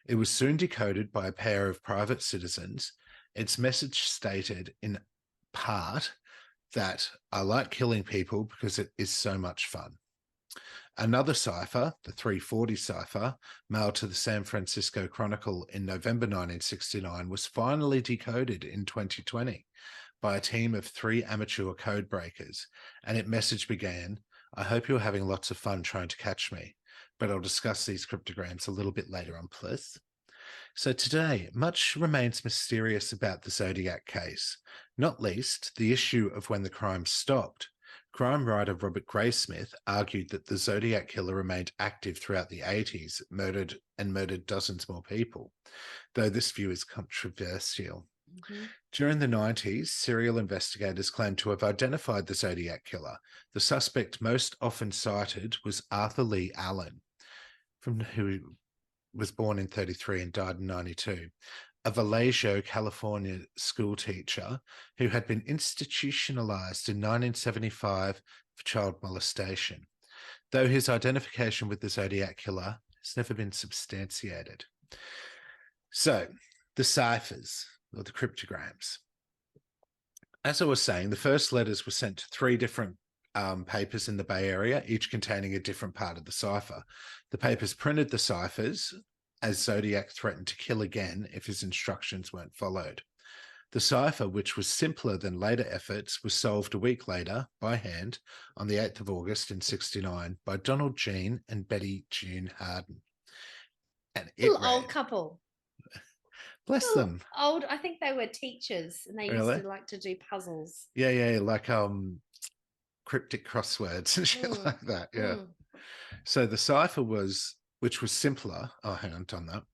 It was soon decoded by a pair of private citizens. Its message stated in part that I like killing people because it is so much fun. Another cipher, the 340 cipher, mailed to the San Francisco Chronicle in November 1969, was finally decoded in 2020 by a team of 3 amateur code breakers, and its message began, "I hope you're having lots of fun trying to catch me, but I'll discuss these cryptograms a little bit later on, please." So today, much remains mysterious about the Zodiac case, not least the issue of when the crime stopped. Crime writer Robert Graysmith argued that the Zodiac Killer remained active throughout the 80s, murdered dozens more people, though this view is controversial. Mm-hmm. During the 90s, serial investigators claimed to have identified the Zodiac Killer. The suspect most often cited was Arthur Lee Allen, who was born in 1933 and died in 1992. A Vallejo, California school teacher who had been institutionalized in 1975 for child molestation, though his identification with the Zodiac Killer has never been substantiated. So, the ciphers, or the cryptograms. As I was saying, the first letters were sent to 3 different papers in the Bay Area, each containing a different part of the cipher. The papers printed the ciphers as Zodiac threatened to kill again if his instructions weren't followed. The cipher, which was simpler than later efforts, was solved a week later by hand on the 8th of August in 1969 by Donald Jean and Betty June Harden. And it read, old couple. Bless them. Old, I think they were teachers and they used to like to do puzzles. Yeah, like cryptic crosswords and shit like that. Yeah. So the cipher which was simpler. Oh, hang on, done that.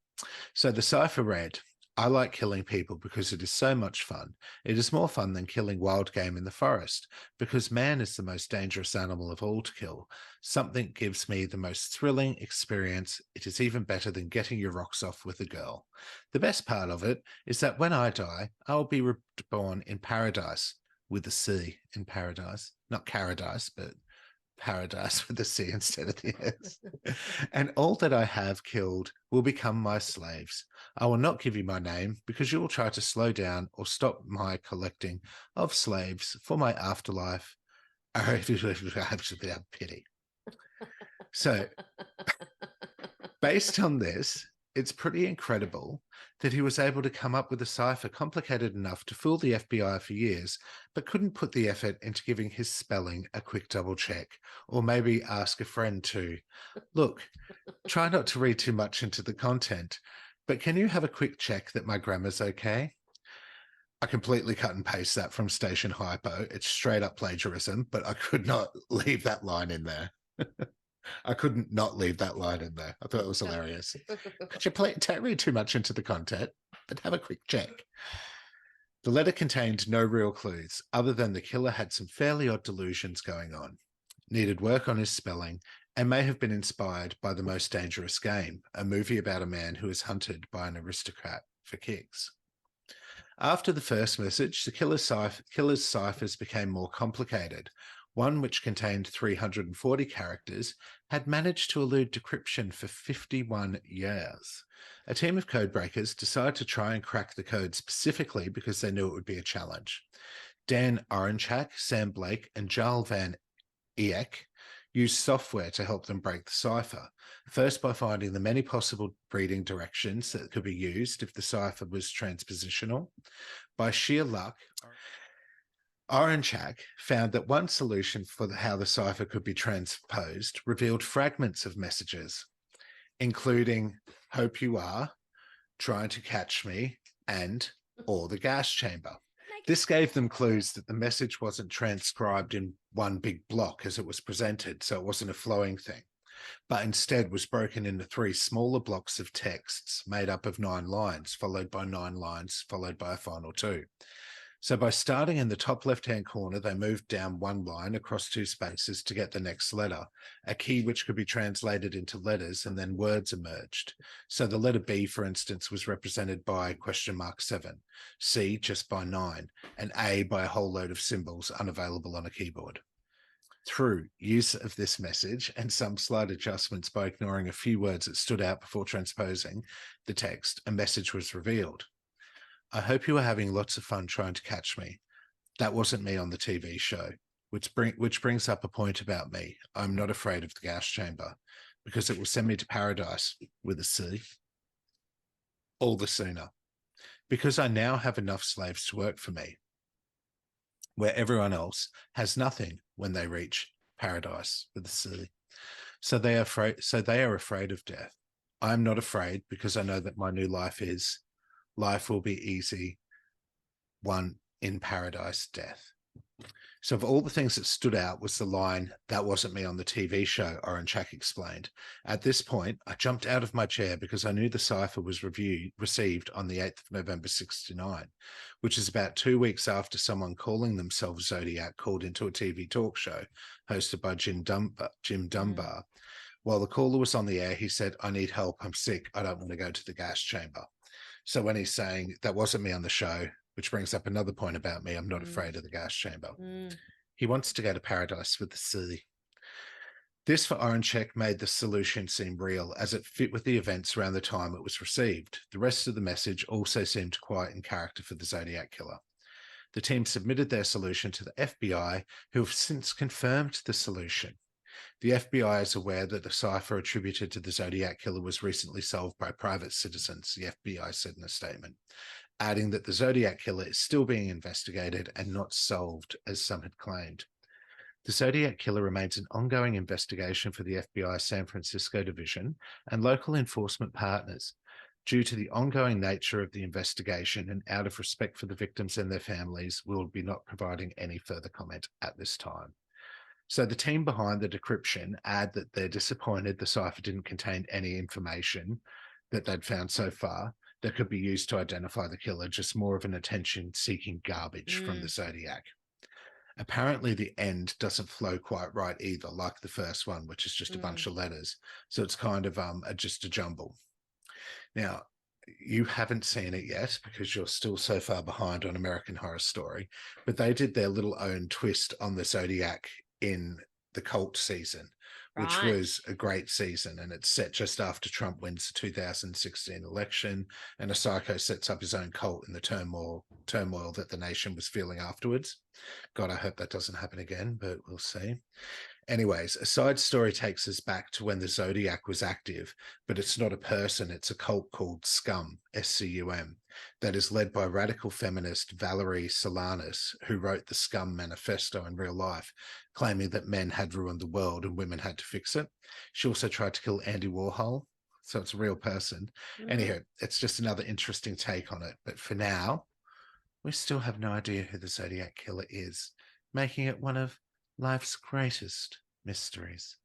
So the cipher read, "I like killing people because it is so much fun. It is more fun than killing wild game in the forest, because man is the most dangerous animal of all to kill. Something gives me the most thrilling experience. It is even better than getting your rocks off with a girl. The best part of it is that when I die, I will be reborn in paradise," with a C in paradise. Not paradise, but paradise with a C instead of the S. "And all that I have killed will become my slaves. I will not give you my name because you will try to slow down or stop my collecting of slaves for my afterlife. Without pity." So, based on this, it's pretty incredible that he was able to come up with a cipher complicated enough to fool the FBI for years, but couldn't put the effort into giving his spelling a quick double check, or maybe ask a friend to, "Look, try not to read too much into the content, but can you have a quick check that my grammar's okay?" I completely cut and paste that from Station Hypo. It's straight up plagiarism, but I could not leave that line in there. I couldn't not leave that line in there. I thought it was hilarious. Could you don't read too much into the content, but have a quick check. The letter contained no real clues, other than the killer had some fairly odd delusions going on, needed work on his spelling, and may have been inspired by The Most Dangerous Game, a movie about a man who is hunted by an aristocrat for kicks. After the first message, the killer's ciphers became more complicated. One, which contained 340 characters, had managed to elude decryption for 51 years. A team of codebreakers decided to try and crack the code specifically because they knew it would be a challenge. Dan Orangehack, Sam Blake, and Jarl Van Eyck used software to help them break the cipher, first by finding the many possible reading directions that could be used if the cipher was transpositional. By sheer luck, Orangehack found that one solution for how the cipher could be transposed revealed fragments of messages, including "hope you are," "trying to catch me," and "or the gas chamber." This gave them clues that the message wasn't transcribed in one big block as it was presented, so it wasn't a flowing thing, but instead was broken into 3 smaller blocks of texts made up of 9 lines, followed by 9 lines, followed by a final 2. So by starting in the top left-hand corner, they moved down 1 line across 2 spaces to get the next letter, a key which could be translated into letters, and then words emerged. So the letter B, for instance, was represented by $7, C just by 9, and A by a whole load of symbols unavailable on a keyboard. Through use of this message and some slight adjustments by ignoring a few words that stood out before transposing the text, a message was revealed. "I hope you are having lots of fun trying to catch me. That wasn't me on the TV show, which brings up a point about me. I'm not afraid of the gas chamber because it will send me to paradise with a C all the sooner. Because I now have enough slaves to work for me, where everyone else has nothing when they reach paradise with a C. So they are afraid of death. I'm not afraid because I know that my new life will be easy, one in paradise, death. So of all the things that stood out was the line, "That wasn't me on the TV show," Oranchak explained. At this point, I jumped out of my chair because I knew the cipher was received on the 8th of November 69, which is about 2 weeks after someone calling themselves Zodiac called into a TV talk show hosted by Jim Dunbar. While the caller was on the air, he said, "I need help. I'm sick. I don't want to go to the gas chamber." So when he's saying, "That wasn't me on the show," which brings up another point about me, I'm not afraid of the gas chamber. He wants to go to paradise with the sea. This for Oranchak made the solution seem real, as it fit with the events around the time it was received. The rest of the message also seemed quite in character for the Zodiac Killer. The team submitted their solution to the FBI, who have since confirmed the solution. The FBI is aware that the cipher attributed to the Zodiac Killer was recently solved by private citizens, the FBI said in a statement, adding that the Zodiac Killer is still being investigated and not solved, as some had claimed. The Zodiac Killer remains an ongoing investigation for the FBI San Francisco division and local enforcement partners. Due to the ongoing nature of the investigation and out of respect for the victims and their families, we will be not providing any further comment at this time. So the team behind the decryption add that they're disappointed the cipher didn't contain any information that they'd found so far that could be used to identify the killer, just more of an attention-seeking garbage from the Zodiac. Apparently, the end doesn't flow quite right either, like the first one, which is just a bunch of letters. So it's kind of just a jumble. Now, you haven't seen it yet because you're still so far behind on American Horror Story, but they did their little own twist on the Zodiac in the cult season, which was a great season. And it's set just after Trump wins the 2016 election, and a psycho sets up his own cult in the turmoil that the nation was feeling afterwards. God, I hope that doesn't happen again, but we'll see. Anyways, a side story takes us back to when the Zodiac was active, but it's not a person, it's a cult called Scum, SCUM, that is led by radical feminist Valerie Solanas, who wrote the Scum Manifesto in real life, claiming that men had ruined the world and women had to fix it. She also tried to kill Andy Warhol, so it's a real person. Anyhow, it's just another interesting take on it. But for now, we still have no idea who the Zodiac Killer is, making it one of life's greatest mysteries.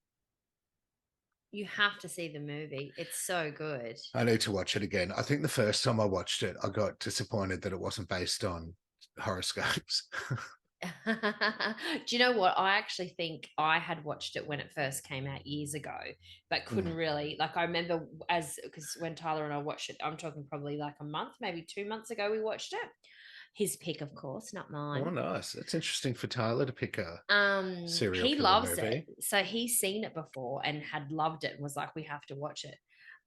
You have to see the movie. It's so good. I need to watch it again. I think the first time I watched it, I got disappointed that it wasn't based on horoscopes. Do you know what? I actually think I had watched it when it first came out years ago, but couldn't really. Like, I remember because when Tyler and I watched it, I'm talking probably like a month, maybe 2 months ago, we watched it. His pick, of course, not mine. Oh, nice. That's interesting for Tyler to pick a serial he killer loves movie. it. So he's seen it before and had loved it and was like, we have to watch it.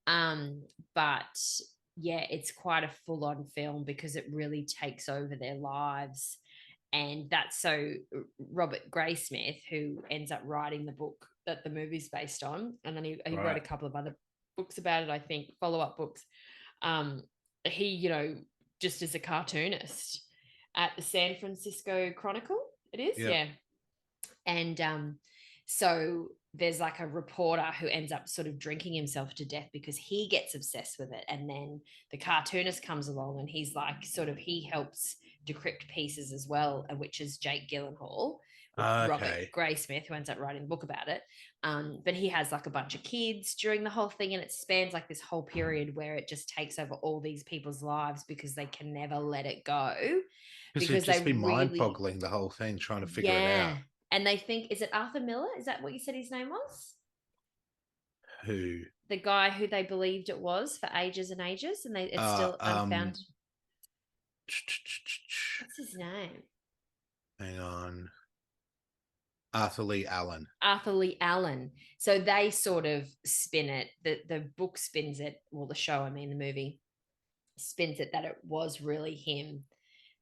But yeah, it's quite a full-on film because it really takes over their lives. And that's so Robert Graysmith, who ends up writing the book that the movie's based on. And then he wrote a couple of other books about it, I think, follow-up books. He, just as a cartoonist at the San Francisco Chronicle, it is. Yep. Yeah. And so there's like a reporter who ends up sort of drinking himself to death because he gets obsessed with it. And then the cartoonist comes along and he's like, he helps decrypt pieces as well, which is Jake Gyllenhaal, Robert Graysmith, who ends up writing a book about it. But he has like a bunch of kids during the whole thing, and it spans like this whole period where it just takes over all these people's lives because they can never let it go. Because it'd just be mind-boggling, the whole thing, trying to figure it out. And they think, is it Arthur Miller? Is that what you said his name was? Who? The guy who they believed it was for ages and ages, and it's still unfound. What's his name? Hang on. Arthur Lee Allen. Arthur Lee Allen. So they sort of spin it. The book spins it. Well, the show, I mean, the movie spins it that it was really him,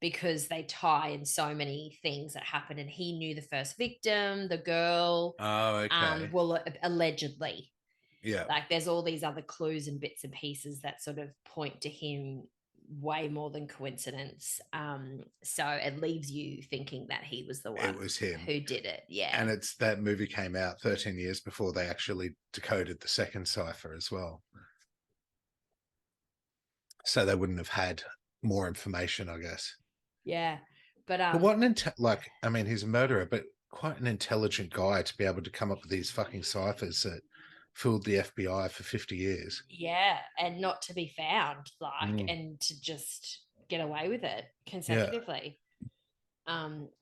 because they tie in so many things that happened. And he knew the first victim, the girl. Oh, okay. Well, allegedly. Yeah. Like there's all these other clues and bits and pieces that sort of point to him way more than coincidence. So it leaves you thinking that he was the one It was him who did it. Yeah. And it's that movie came out 13 years before they actually decoded the second cipher as well. So they wouldn't have had more information, I guess. Yeah. But what I mean, he's a murderer, but quite an intelligent guy to be able to come up with these fucking ciphers that fooled the FBI for 50 years. Yeah, and not to be found, and to just get away with it consecutively.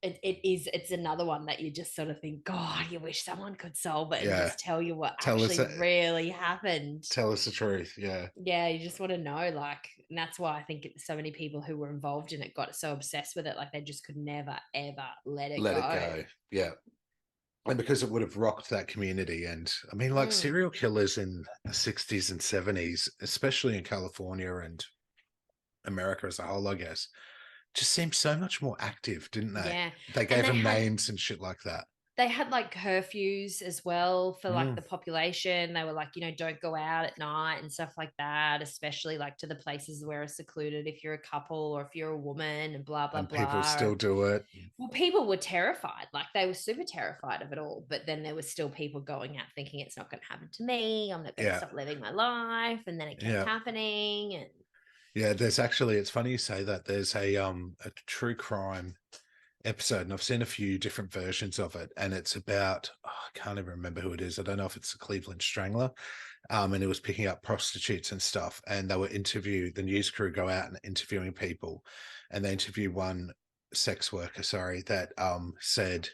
It's another one that you just sort of think, God, you wish someone could solve it and just tell you what really happened. Tell us the truth. Yeah. Yeah, you just want to know, and that's why I think so many people who were involved in it got so obsessed with it, they just could never ever let it go. Yeah. And because it would have rocked that community. And I mean, serial killers in the 60s and 70s, especially in California and America as a whole, I guess, just seemed so much more active, didn't they? Yeah. They gave them names and shit like that. They had curfews as well for the population. They were don't go out at night and stuff like that, especially to the places where it's secluded if you're a couple or if you're a woman and blah, blah, and blah. People still do it. Well, people were terrified. They were super terrified of it all. But then there was still people going out thinking it's not going to happen to me. I'm not going to stop living my life. And then it kept happening. And yeah, it's funny you say that. There's a true crime episode, and I've seen a few different versions of it, and it's about I can't even remember who it is. I don't know if it's the Cleveland Strangler, and it was picking up prostitutes and stuff, and they were the news crew go out and interviewing people, and they interview one sex worker, that said,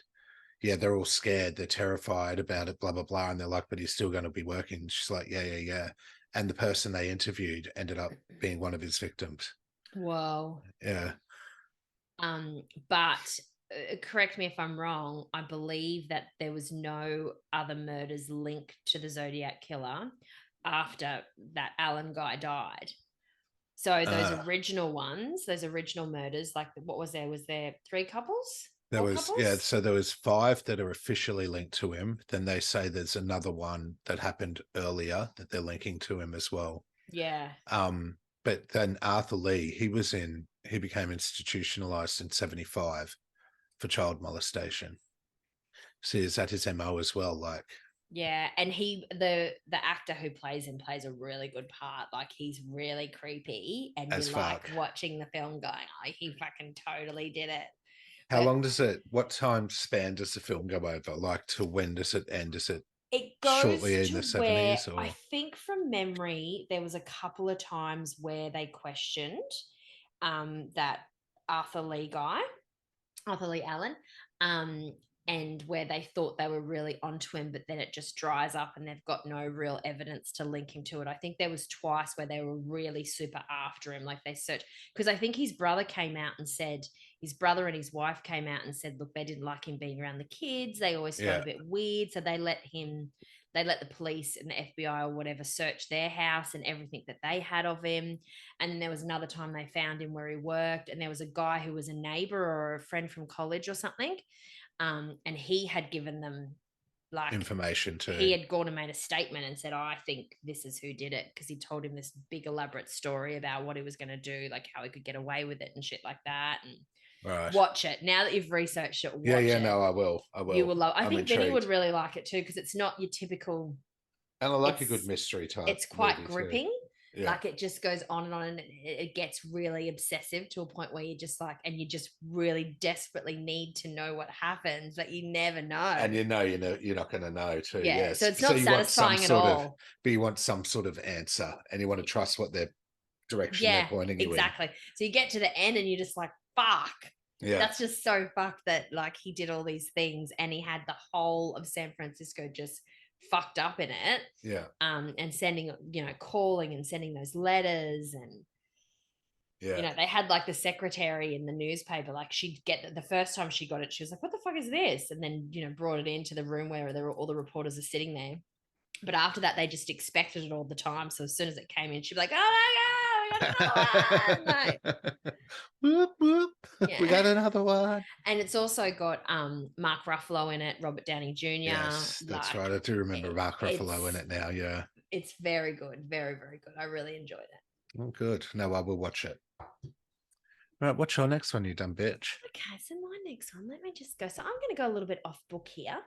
yeah, they're all scared, they're terrified about it, blah blah blah, and they're like, but he's still going to be working. And she's like, yeah, and the person they interviewed ended up being one of his victims. Whoa. Yeah. But correct me if I'm wrong, I believe that there was no other murders linked to the Zodiac Killer after that Alan guy died. So those original ones, those original murders, what was there? Was there 3 couples? There was couples? Yeah, so there was 5 that are officially linked to him. Then they say there's another one that happened earlier that they're linking to him as well. Yeah. But then Arthur Lee, he became institutionalized in 75 for child molestation. See, is that his MO as well? Yeah, and the actor who plays him plays a really good part. He's really creepy, and you watching the film going, oh, he fucking totally did it. How long what time span does the film go over? To when does it end? Is it goes shortly in the 70s? Or? I think from memory, there was a couple of times where they questioned that Arthur Lee Allen, and where they thought they were really onto him, but then it just dries up and they've got no real evidence to link him to it. I think there was twice where they were really super after him, they searched, because I think his brother and his wife came out and said, look, they didn't like him being around the kids. They always felt a bit weird. So they let the police and the FBI or whatever search their house and everything that they had of him. And then there was another time they found him where he worked, and there was a guy who was a neighbor or a friend from college or something. And he had given them information too. He had gone and made a statement and said, oh, I think this is who did it, because he told him this big elaborate story about what he was going to do, how he could get away with it and shit like that. And watch it. Now that you've researched it, watch it. No, I will. You will love it. I think Benny would really like it too, because it's not your typical. And I like a good mystery type. It's quite gripping. Too. Yeah. It just goes on and on, and it gets really obsessive to a point where you just and you just really desperately need to know what happens, but you never know. And you're not going to know too. Yeah. Yes. So it's not satisfying at all. But you want some sort of answer, and you want to trust what their direction they're pointing you in. Exactly. So you get to the end and you're just fuck. Yeah. That's just so fucked that he did all these things and he had the whole of San Francisco just fucked up in it. Yeah. And sending, calling and sending those letters, and yeah, they had the secretary in the newspaper, she'd get the first time she got it, she was like, what the fuck is this? And then, brought it into the room where all the reporters are sitting there. But after that, they just expected it all the time. So as soon as it came in, she'd be like, oh my God, we got another one. Whoop, whoop. Yeah. We got another one. And it's also got Mark Ruffalo in it, Robert Downey Jr. Yes, that's right. I do remember Mark Ruffalo in it now. Yeah. It's very good. Very, very good. I really enjoyed it. Oh, good. No, I will watch it. Right, what's your next one, you dumb bitch? Okay, so my next one, let me just go. So I'm going to go a little bit off book here.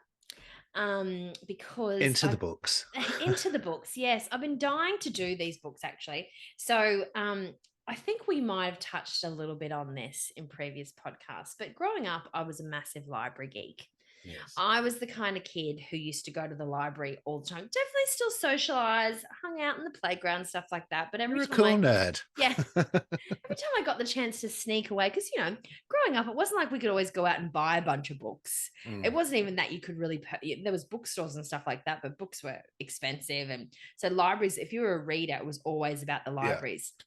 Because into the books. Into the books, yes. I've been dying to do these books actually. So I think we might have touched a little bit on this in previous podcasts, but growing up, I was a massive library geek. Yes. I was the kind of kid who used to go to the library all the time. Definitely still socialize, hung out in the playground, stuff like that. But every You're a time cool nerd. Yeah. Every time I got the chance to sneak away, because, growing up, it wasn't like we could always go out and buy a bunch of books. It wasn't even that you could really, there was bookstores and stuff like that, but books were expensive. And so libraries, if you were a reader, it was always about the libraries. Yeah.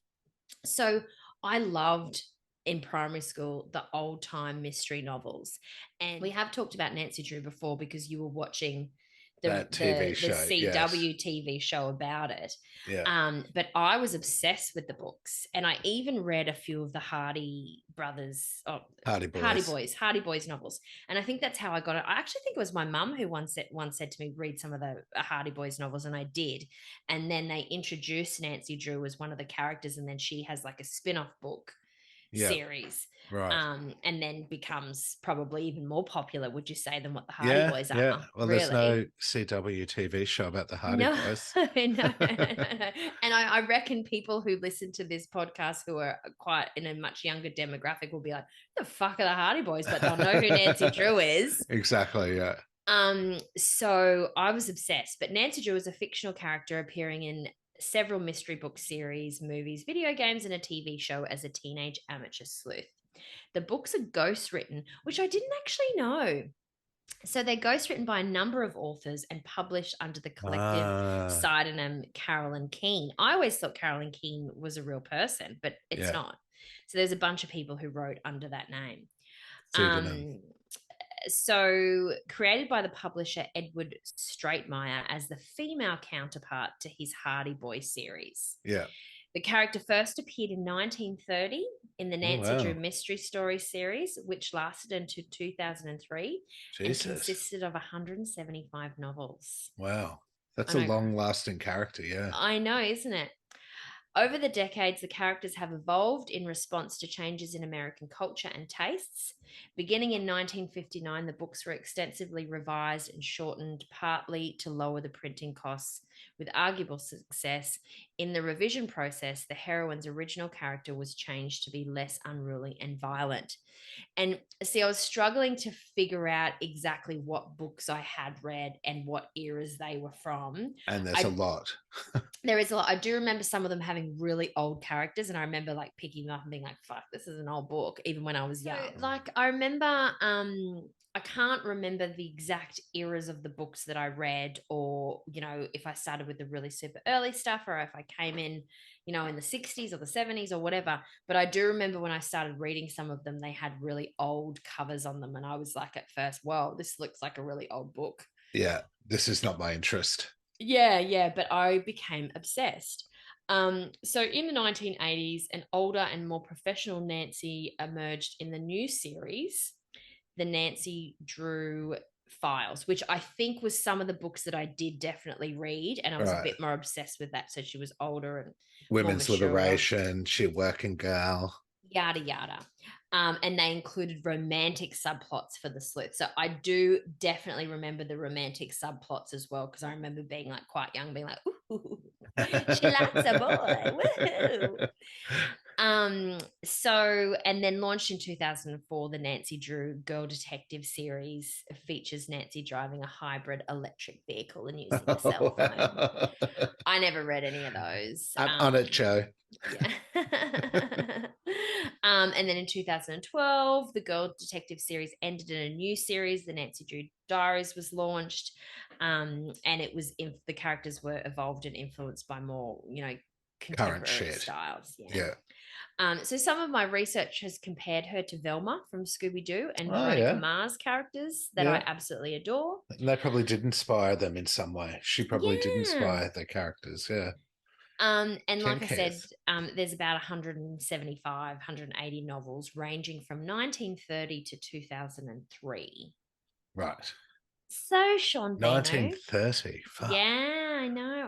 So I loved in primary school the old time mystery novels. And we have talked about Nancy Drew before because you were watching the CW yes. TV show about it. Yeah. But I was obsessed with the books, and I even read a few of the Hardy Boys novels. And I think that's how I got it. I actually think it was my mum who once said to me, read some of the Hardy Boys novels, and I did. And then they introduced Nancy Drew as one of the characters, and then she has like a spin-off book series. Right. And then becomes probably even more popular, would you say, than what the Hardy Boys are? Yeah. Well, really? There's no CW TV show about the Hardy Boys. No. And I reckon people who listen to this podcast who are quite in a much younger demographic will be like, the fuck are the Hardy Boys? But they'll know who Nancy Drew is. Exactly, yeah. So I was obsessed. But Nancy Drew is a fictional character appearing in several mystery book series, movies, video games, and a TV show as a teenage amateur sleuth. The books are ghostwritten, which I didn't actually know. So they're ghostwritten by a number of authors and published under the collective pseudonym Carolyn Keene. I always thought Carolyn Keene was a real person, but it's not. So there's a bunch of people who wrote under that name. So created by the publisher Edward Stratemeyer as the female counterpart to his Hardy Boys series. Yeah. The character first appeared in 1930 in the Nancy Drew Mystery Story series, which lasted until 2003 and consisted of 175 novels. Wow. That's a long-lasting character, yeah. I know, isn't it? Over the decades, the characters have evolved in response to changes in American culture and tastes. Beginning in 1959, the books were extensively revised and shortened, partly to lower the printing costs, with arguable success. In the revision process, the heroine's original character was changed to be less unruly and violent. And see, I was struggling to figure out exactly what books I had read and what eras they were from. And there's a lot. There is a lot. I do remember some of them having really old characters, and I remember like picking them up and being like, fuck, this is an old book, even when I was young. Like I remember, I can't remember the exact eras of the books that I read, or, if I started with the really super early stuff, or if I came in, in the 60s or the 70s or whatever. But I do remember when I started reading some of them, they had really old covers on them. And I was like, at first, whoa, this looks like a really old book. Yeah, this is not my interest. Yeah, but I became obsessed. So in the 1980s, an older and more professional Nancy emerged in the new series, the Nancy Drew Files, which I think was some of the books that I did definitely read, and I was a bit more obsessed with that. So she was older and women's liberation, she a working girl. Yada, yada. And they included romantic subplots for the sleuth. So I do definitely remember the romantic subplots as well, because I remember being like quite young, being like, ooh, she likes a boy. Woohoo. So, and then launched in 2004, the Nancy Drew Girl Detective series features Nancy driving a hybrid electric vehicle and using a cell phone. I never read any of those. On it, Joe. Yeah. And then in 2012, the Girl Detective series ended in a new series. The Nancy Drew Diaries was launched, and it was the characters were evolved and influenced by more, contemporary styles. Yeah. So some of my research has compared her to Velma from Scooby-Doo and Veronica Mars characters that I absolutely adore. And they probably did inspire them in some way. She probably did inspire their characters, yeah. And like I said, cares. there's about 175, 180 novels ranging from 1930 to 2003. Right. So, Sean Beano, 1930. Fuck. yeah,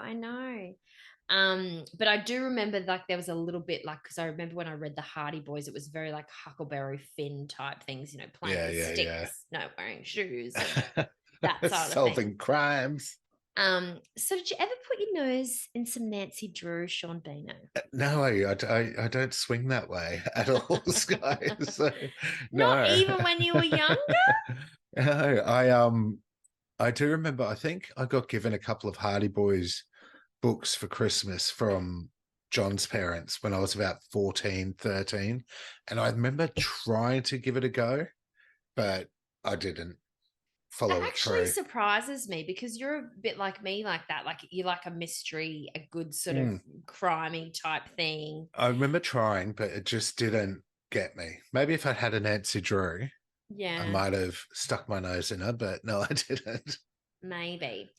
I know. But I do remember like there was a little bit like because I remember when I read the Hardy Boys, it was very like Huckleberry Finn type things, playing Yeah, with yeah, sticks, not wearing shoes, and yeah. that sort of thing. Solving crimes. So did you ever put your nose in some Nancy Drew, Sean Beano? No, I don't swing that way at all, Skye. So Not no. even when you were younger? No, I do remember, I think I got given a couple of Hardy Boys books for Christmas from John's parents when I was about 14, 13. And I remember trying to give it a go, but I didn't That follow it actually through. surprises me because you're a bit like me like that. Like you like a mystery, a good sort of Mm. crimey type thing. I remember trying, but it just didn't get me. Maybe if I had a Nancy Drew, I Yeah, might have stuck my nose in her, but no, I didn't. maybe.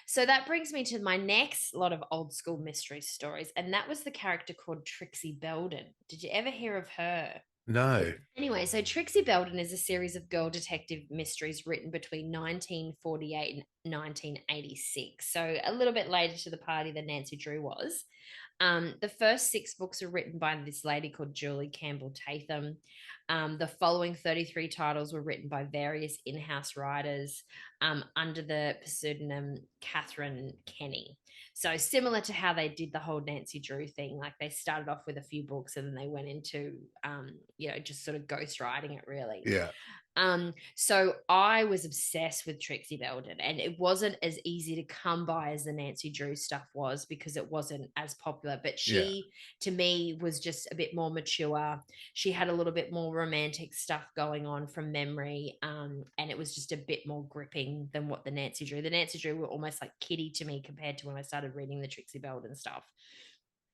So that brings me to my next lot of old school mystery stories, and that was the character called Trixie Belden. Did you ever hear of her? No. Anyway, so Trixie Belden is a series of girl detective mysteries written between 1948 and 1986. So a little bit later to the party than Nancy Drew was. The first 6 books are written by this lady called Julie Campbell Tatham. The following 33 titles were written by various in house writers under the pseudonym Catherine Kenny. So, similar to how they did the whole Nancy Drew thing, like they started off with a few books and then they went into, just sort of ghostwriting it really. Yeah. So I was obsessed with Trixie Belden, and it wasn't as easy to come by as the Nancy Drew stuff was because it wasn't as popular. But Yeah. she, to me, was just a bit more mature. She had a little bit more romantic stuff going on from memory, and it was just a bit more gripping than what the Nancy Drew. The Nancy Drew were almost like kiddie to me compared to when I started reading the Trixie Belden stuff.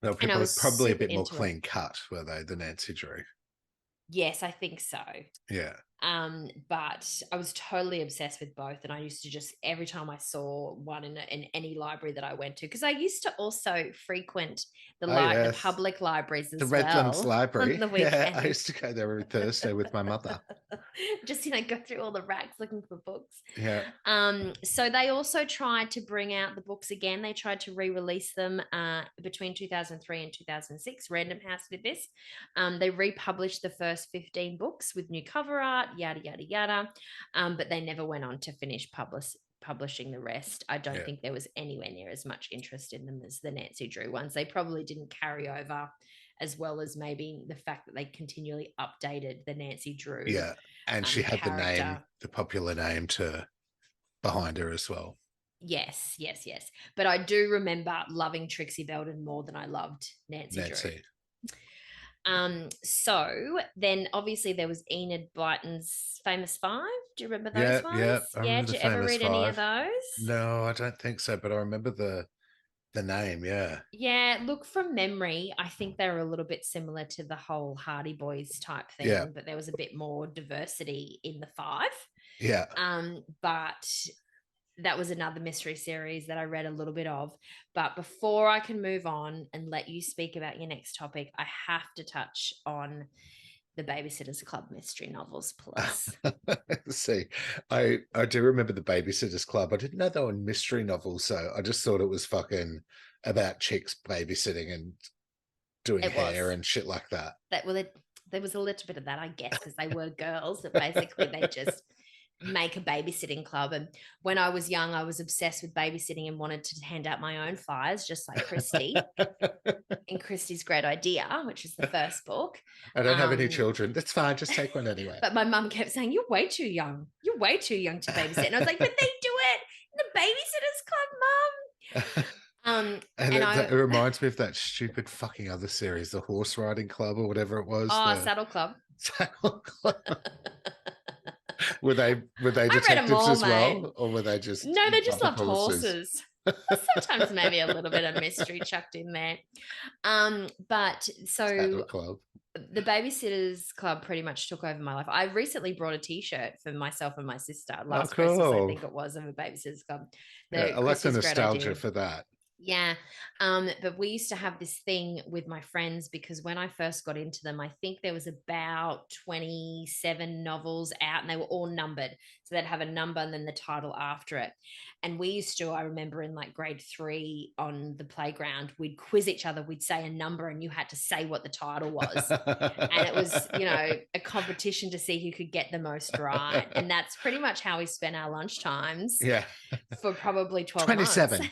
They were And I people was probably a super bit more into it. clean cut, were they, the Nancy Drew? Yes, I think so. Yeah. But I was totally obsessed with both, and I used to just every time I saw one in any library that I went to, because I used to also frequent Oh, the yes. public libraries The as Redlands well on Library. the Yeah, I weekends. used to go there every Thursday with my mother. Just go through all the racks looking for books. Yeah. So they also tried to bring out the books again. They tried to re-release them between 2003 and 2006. Random House did this. They republished the first 15 books with new cover art, yada yada yada. But they never went on to finish publishing the rest. I don't Yeah. think there was anywhere near as much interest in them as the Nancy Drew ones. They probably didn't carry over as well as maybe the fact that they continually updated the Nancy Drew Yeah. And she had the name, character. the popular name to behind her as well. Yes, yes, yes. But I do remember loving Trixie Belden more than I loved Nancy Drew. Nancy. So then obviously there was Enid Blyton's Famous Five. Do you remember Yeah, those ones? yeah. I Yeah, remember did the you ever famous read any of five. those? No, I don't think so, but I remember the name, yeah. Yeah, look, from memory, I think they were a little bit similar to the whole Hardy Boys type Yeah. thing, but there was a bit more diversity in the five. Yeah. But that was another mystery series that I read a little bit of. But before I can move on and let you speak about your next topic, I have to touch on the Babysitter's Club mystery novels, please. See, I do remember the Babysitters Club. I didn't know they were mystery novels, so I just thought it was fucking about chicks babysitting and doing It was hair and shit like that. there was a little bit of that, I guess, because they were girls that basically they just make a babysitting club. And when I was young, I was obsessed with babysitting and wanted to hand out my own flyers, just like Christy in Christy's Great Idea, which is the first book. I don't have any children. That's fine. Just take one anyway. But my mum kept saying, "You're way too young. You're way too young to babysit." And I was like, "But they do it in the Babysitters Club, Mum." And it reminds me of that stupid fucking other series, the Horse Riding Club or whatever it was. Saddle Club. Saddle Club. Were they I read them detectives all, as mate. well, or were they just No, they just other loved horses. Sometimes maybe a little bit of mystery chucked in there. But Saddle so Club. the Babysitters Club pretty much took over my life. I recently brought a T-shirt for myself and my sister last Christmas, I Cool. think it was, of a Babysitters Club. Yeah, I like the Christy's Great nostalgia Idea. for that. Yeah. But we used to have this thing with my friends because when I first got into them, I think there was about 27 novels out and they were all numbered. So they'd have a number and then the title after it. And we used to, I remember in like grade 3 on the playground, we'd quiz each other. We'd say a number and you had to say what the title was. And it was, a competition to see who could get the most right. And that's pretty much how we spent our lunch times Yeah. for probably 12 months. 27.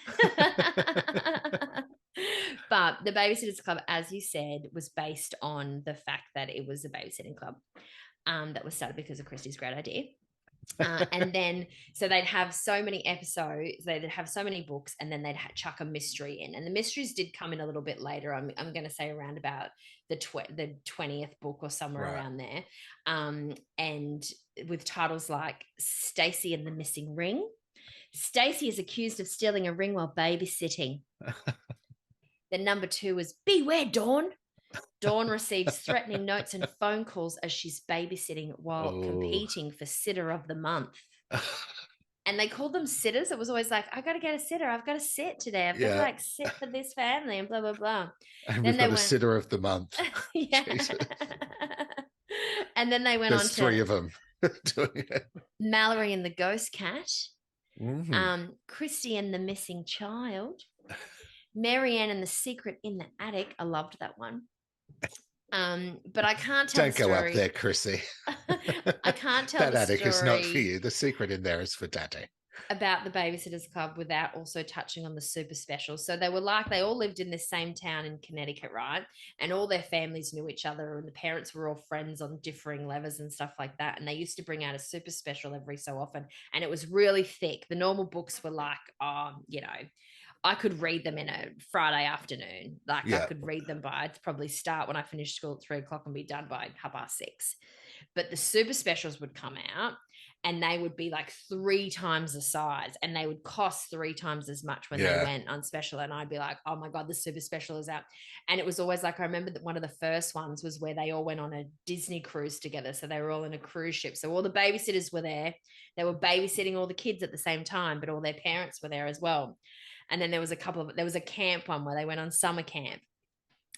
But the Babysitters Club, as you said, was based on the fact that it was a babysitting club that was started because of Christy's great idea. And then, so they'd have so many episodes, they'd have so many books, and then they'd chuck a mystery in. And the mysteries did come in a little bit later. I'm going to say around about the 20th book or somewhere around there. And with titles like Stacy and the Missing Ring. Stacy is accused of stealing a ring while babysitting. Then number 2 is Beware Dawn. Dawn receives threatening notes and phone calls as she's babysitting while competing for Sitter of the Month. And they called them sitters. It was always like, I got to get a sitter. I've got to sit today. I've got to like sit for this family and blah, blah, blah. And then we've got a Sitter of the Month. Yeah. And then they went There's on to 3 of them doing it. Mallory and the Ghost Cat. Mm-hmm. Christy and the Missing Child. Marianne and the Secret in the Attic. I loved that one. But I can't tell. Don't go up there, Chrissy. I can't tell that the attic story is not for you. The secret in there is for Daddy. About the Babysitters Club without also touching on the super special. So they all lived in this same town in Connecticut, right? And all their families knew each other and the parents were all friends on differing levels and stuff like that. And they used to bring out a super special every so often. And it was really thick. The normal books were like, I could read them in a Friday afternoon. Like I could read them I'd probably start when I finished school at 3:00 and be done by 6:30. But the super specials would come out and they would be like 3 times the size and they would cost 3 times as much when they went on special. And I'd be like, oh my God, the super special is out. And it was always like, I remember that one of the first ones was where they all went on a Disney cruise together. So they were all in a cruise ship. So all the babysitters were there. They were babysitting all the kids at the same time, but all their parents were there as well. And then there was a camp one where they went on summer camp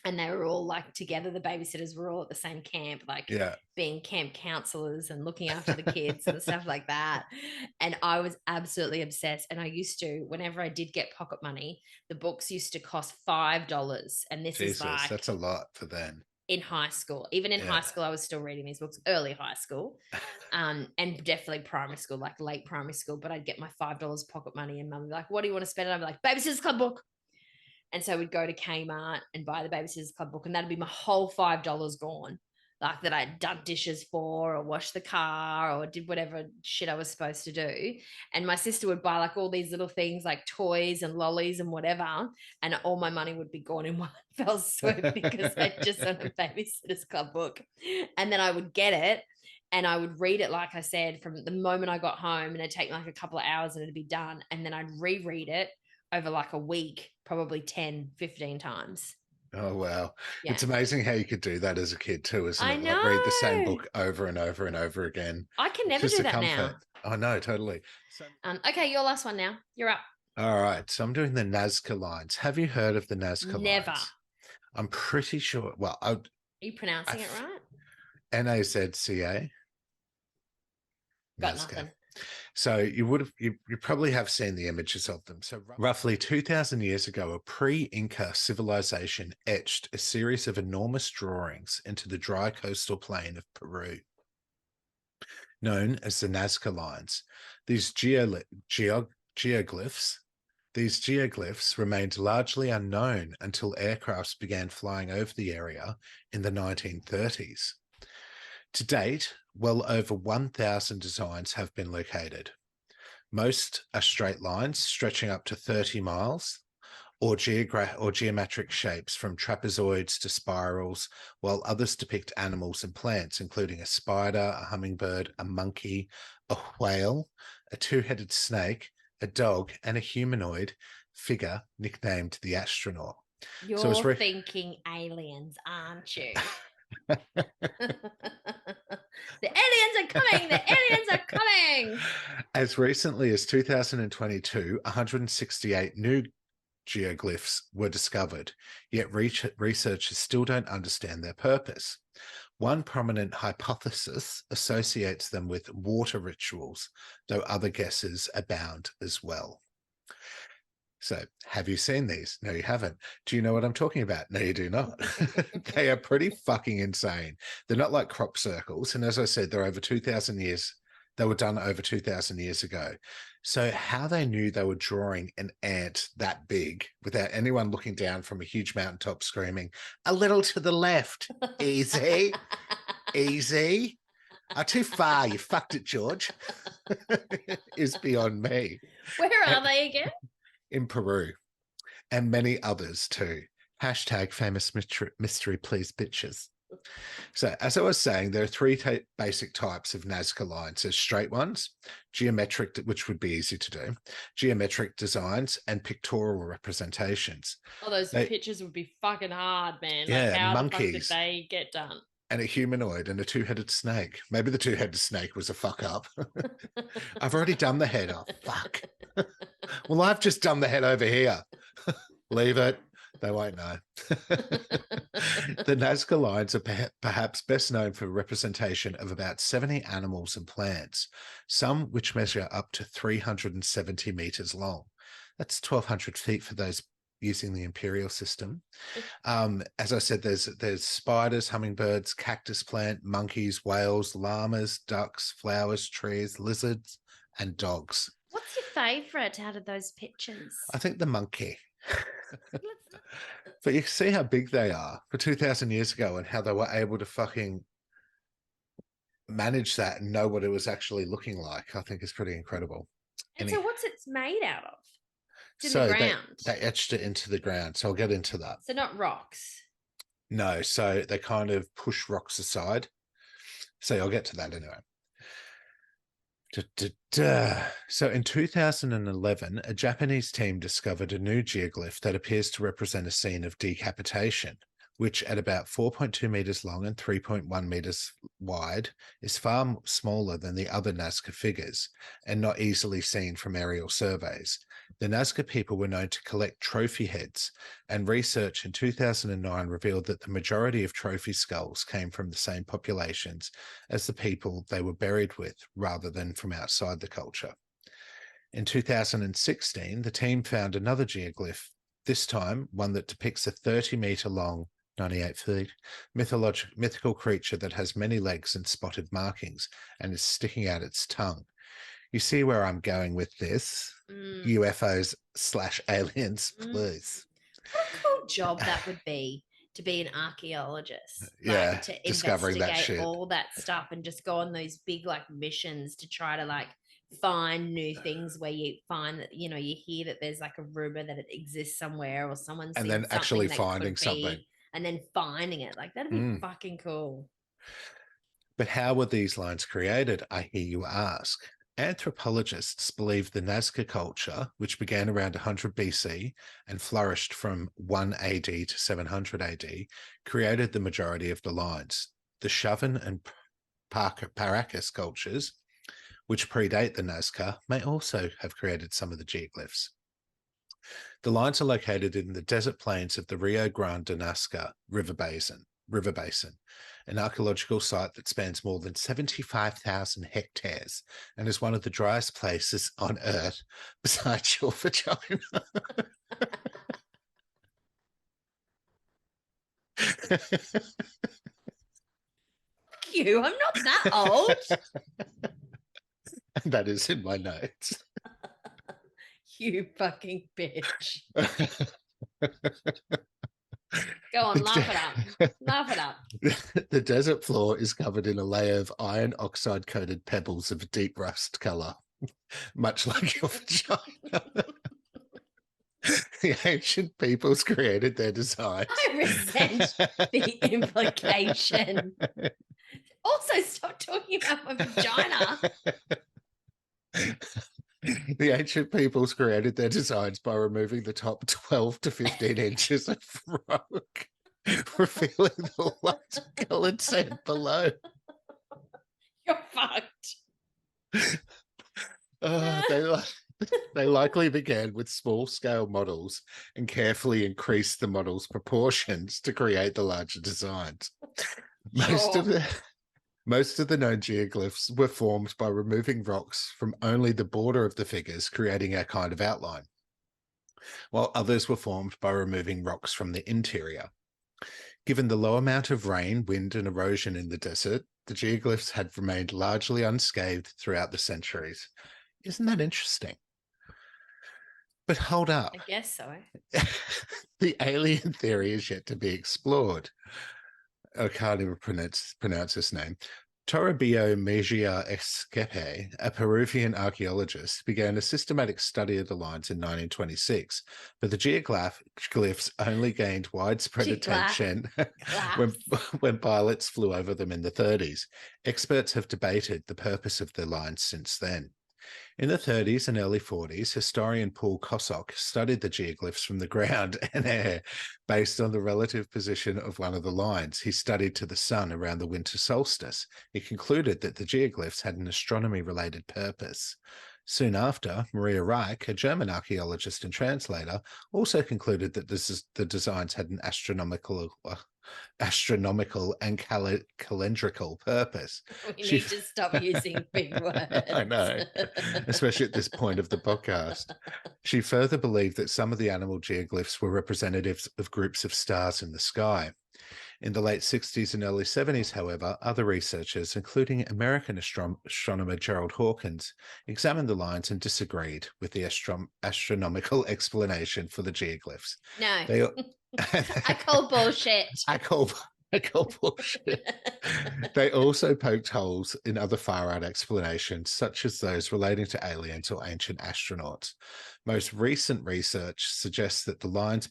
and they were all like together. The babysitters were all at the same camp, like being camp counselors and looking after the kids and stuff like that. And I was absolutely obsessed. And I used to, whenever I did get pocket money, the books used to cost $5. And this is like, that's a lot for then. In high school. Even in high school, I was still reading these books, early high school, and definitely primary school, like late primary school. But I'd get my $5 pocket money and mum would be like, what do you want to spend it on? I'd be like, Babysitter's Club book. And so we'd go to Kmart and buy the Babysitter's Club book, and that'd be my whole $5 gone. Like that I'd done dishes for or washed the car or did whatever shit I was supposed to do. And my sister would buy like all these little things like toys and lollies and whatever. And all my money would be gone in one fell swoop because I just on a Babysitter's Club book. And then I would get it and I would read it, like I said, from the moment I got home, and it'd take me like a couple of hours and it'd be done. And then I'd reread it over like a week, probably 10, 15 times. Oh, wow. Yeah. It's amazing how you could do that as a kid too, isn't it? I know. Like read the same book over and over and over again. I can never do that now. Oh, no, totally. So, okay, your last one now. You're up. All right. So I'm doing the Nazca lines. Have you heard of the Nazca lines? Never. I'm pretty sure. Well, are you pronouncing it right? Nazca. Got nothing. So you probably have seen the images of them. So roughly 2,000 years ago, a pre-Inca civilization etched a series of enormous drawings into the dry coastal plain of Peru, known as the Nazca lines. These geoglyphs remained largely unknown until aircrafts began flying over the area in the 1930s. To date, well over 1,000 designs have been located. Most are straight lines stretching up to 30 miles, or geometric shapes from trapezoids to spirals, while others depict animals and plants, including a spider, a hummingbird, a monkey, a whale, a two-headed snake, a dog, and a humanoid figure nicknamed the astronaut. You're thinking aliens, aren't you? The aliens are coming! The aliens are coming! As recently as 2022, 168 new geoglyphs were discovered, yet researchers still don't understand their purpose. One prominent hypothesis associates them with water rituals, though other guesses abound as well. So, have you seen these? No, you haven't. Do you know what I'm talking about? No, you do not. They are pretty fucking insane. They're not like crop circles. And as I said, they're over 2,000 years. They were done over 2,000 years ago. So how they knew they were drawing an ant that big without anyone looking down from a huge mountaintop screaming, a little to the left, easy, easy. Too far, you fucked it, George, is beyond me. Where are they again? In Peru, and many others too. Hashtag famous mystery, please, bitches. So, as I was saying, there are three basic types of Nazca lines. There's straight ones, geometric, which would be easy to do, geometric designs, and pictorial representations. Oh, those pictures would be fucking hard, man. Yeah, like, how monkeys. The fuck did they get done? And a humanoid and a two-headed snake. Maybe the two-headed snake was a fuck up. I've already done the head. Oh, fuck. Well, I've just done the head over here. Leave it. They won't know. The Nazca lines are perhaps best known for representation of about 70 animals and plants, some which measure up to 370 meters long. That's 1,200 feet for those using the imperial system. As I said, there's spiders, hummingbirds, cactus plant, monkeys, whales, llamas, ducks, flowers, trees, lizards, and dogs. What's your favorite out of those pictures? I think the monkey. But you see how big they are for 2,000 years ago and how they were able to fucking manage that and know what it was actually looking like. I think is pretty incredible. And so what's it's made out of? It's so in the ground. They etched it into the ground. So I'll get into that. So not rocks. No, so they kind of push rocks aside. So I'll get to that anyway. So in 2011, a Japanese team discovered a new geoglyph that appears to represent a scene of decapitation, which at about 4.2 meters long and 3.1 meters wide is far smaller than the other Nazca figures and not easily seen from aerial surveys. The Nazca people were known to collect trophy heads, and research in 2009 revealed that the majority of trophy skulls came from the same populations as the people they were buried with, rather than from outside the culture. In 2016, the team found another geoglyph, this time one that depicts a 30-meter long, 98 feet, mythical creature that has many legs and spotted markings and is sticking out its tongue. You see where I'm going with this? UFOs / aliens, please. What a cool job that would be to be an archaeologist. Yeah, like, to discovering that shit. All that stuff and just go on those big missions to try to find new things where you find that, you hear that there's a rumor that it exists somewhere or someone's and then actually finding something. And then finding it. That'd be fucking cool. But how were these lines created, I hear you ask? Anthropologists believe the Nazca culture, which began around 100 BC and flourished from 1 AD to 700 AD, created the majority of the lines. The Chauvin and Paracas cultures, which predate the Nazca, may also have created some of the geoglyphs. The lines are located in the desert plains of the Rio Grande do Nazca river basin, an archaeological site that spans more than 75,000 hectares and is one of the driest places on Earth besides your vagina. You, I'm not that old. That is in my notes. You fucking bitch. Go on, laugh it up. Laugh it up. The desert floor is covered in a layer of iron oxide coated pebbles of a deep rust color, much like your vagina. The ancient peoples created their designs. I resent the implication. Also, stop talking about my vagina. The ancient peoples created their designs by removing the top 12 to 15 inches of rock, revealing the light-colored sand below. You're fucked. They They likely began with small-scale models and carefully increased the models' proportions to create the larger designs. Most Sure. of the Most of the known geoglyphs were formed by removing rocks from only the border of the figures, creating a kind of outline, while others were formed by removing rocks from the interior. Given the low amount of rain, wind, and erosion in the desert, the geoglyphs had remained largely unscathed throughout the centuries. Isn't that interesting? But hold up. I guess so. The alien theory is yet to be explored. I can't even pronounce his name. Toribio Mejia Esquepe, a Peruvian archaeologist, began a systematic study of the lines in 1926, but the geoglyphs only gained widespread attention when pilots flew over them in the 30s. Experts have debated the purpose of the lines since then. In the 30s and early 40s, historian Paul Kosok studied the geoglyphs from the ground and air based on the relative position of one of the lines. He studied to the sun around the winter solstice. He concluded that the geoglyphs had an astronomy-related purpose. Soon after, Maria Reich, a German archaeologist and translator, also concluded that the designs had an astronomical and calendrical purpose. We need to stop using big words. I know, especially at this point of the podcast. She further believed that some of the animal geoglyphs were representatives of groups of stars in the sky. In the late 60s and early 70s, however, other researchers, including American astronomer Gerald Hawkins, examined the lines and disagreed with the astronomical explanation for the geoglyphs. No. I call bullshit. I call bullshit. They also poked holes in other far-out explanations, such as those relating to aliens or ancient astronauts. Most recent research suggests that the line's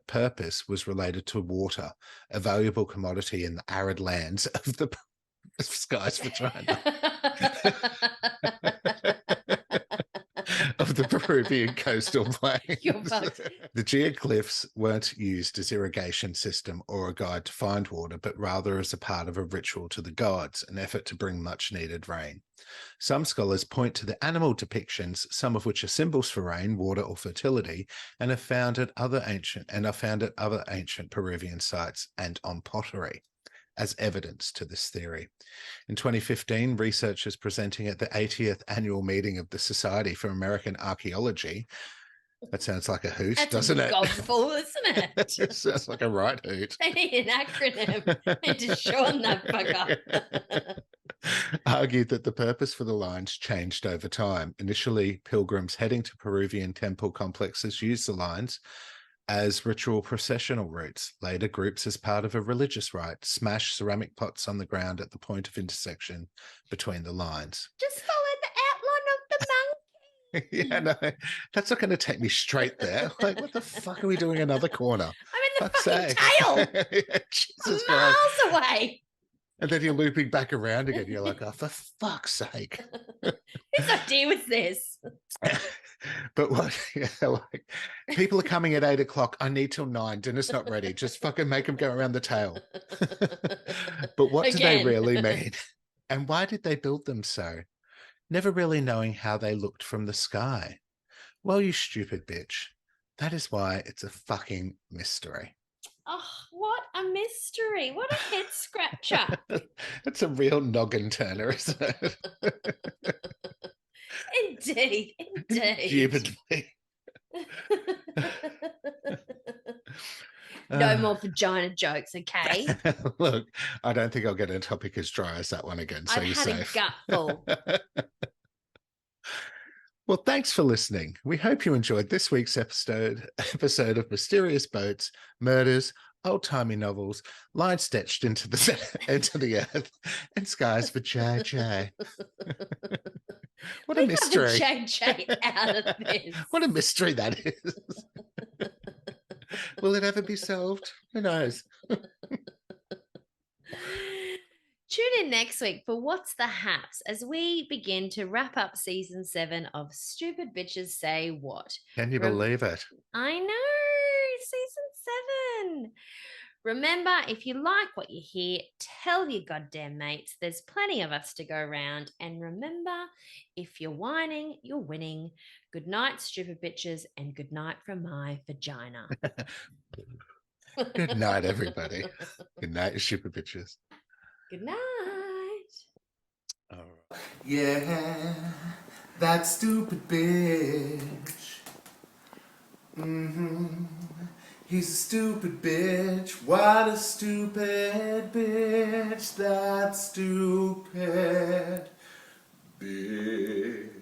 purpose was related to water, a valuable commodity in the arid lands of the Skye's vagina. Of the Peruvian coastal plains. The geoglyphs weren't used as irrigation system or a guide to find water, but rather as a part of a ritual to the gods, an effort to bring much needed rain. Some scholars point to the animal depictions, some of which are symbols for rain, water, or fertility, and are found at other ancient Peruvian sites and on pottery as evidence to this theory. In 2015, researchers presenting at the 80th annual meeting of the Society for American Archaeology, that sounds like a hoot, doesn't it? That's godful, isn't it? It sounds like a right hoot. They need an acronym and to shorten that fucker. Argued that the purpose for the lines changed over time. Initially, pilgrims heading to Peruvian temple complexes used the lines as ritual processional routes. Later, groups, as part of a religious rite, smash ceramic pots on the ground at the point of intersection between the lines. Just follow the outline of the monkey. Yeah, no, that's not going to take me straight there. Like, what the fuck are we doing another corner? I'm in the fucking tail. Yeah, Jesus miles Christ. away. And then you're looping back around again. You're like, oh, for fuck's sake. Whose idea was this? But what, like, people are coming at 8 o'clock. I need till 9. Dinner's not ready. Just fucking make them go around the tail. But what do they really mean? And why did they build them so? Never really knowing how they looked from the sky. Well, you stupid bitch. That is why it's a fucking mystery. Oh, what a mystery. What a head scratcher. It's a real noggin turner, isn't it? Indeed. Indubitably. No more vagina jokes, okay? Look, I don't think I'll get a topic as dry as that one again, so you're safe. I've had a gutful. Well, thanks for listening. We hope you enjoyed this week's episode of Mysterious Boats, Murders, Old-Timey Novels, Lines Stitched into the earth, and Skies for JJ. What a mystery. JJ out of this. What a mystery that is. Will it ever be solved? Who knows? Tune in next week for What's the Haps as we begin to wrap up season 7 of Stupid Bitches Say What. Can you believe it? I know, season 7. Remember, if you like what you hear, tell your goddamn mates. There's plenty of us to go around. And remember, if you're whining, you're winning. Good night, stupid bitches, and good night from my vagina. Good night, everybody. Good night, stupid bitches. Good night. All right. Yeah, that stupid bitch. He's a stupid bitch. What a stupid bitch. That stupid bitch.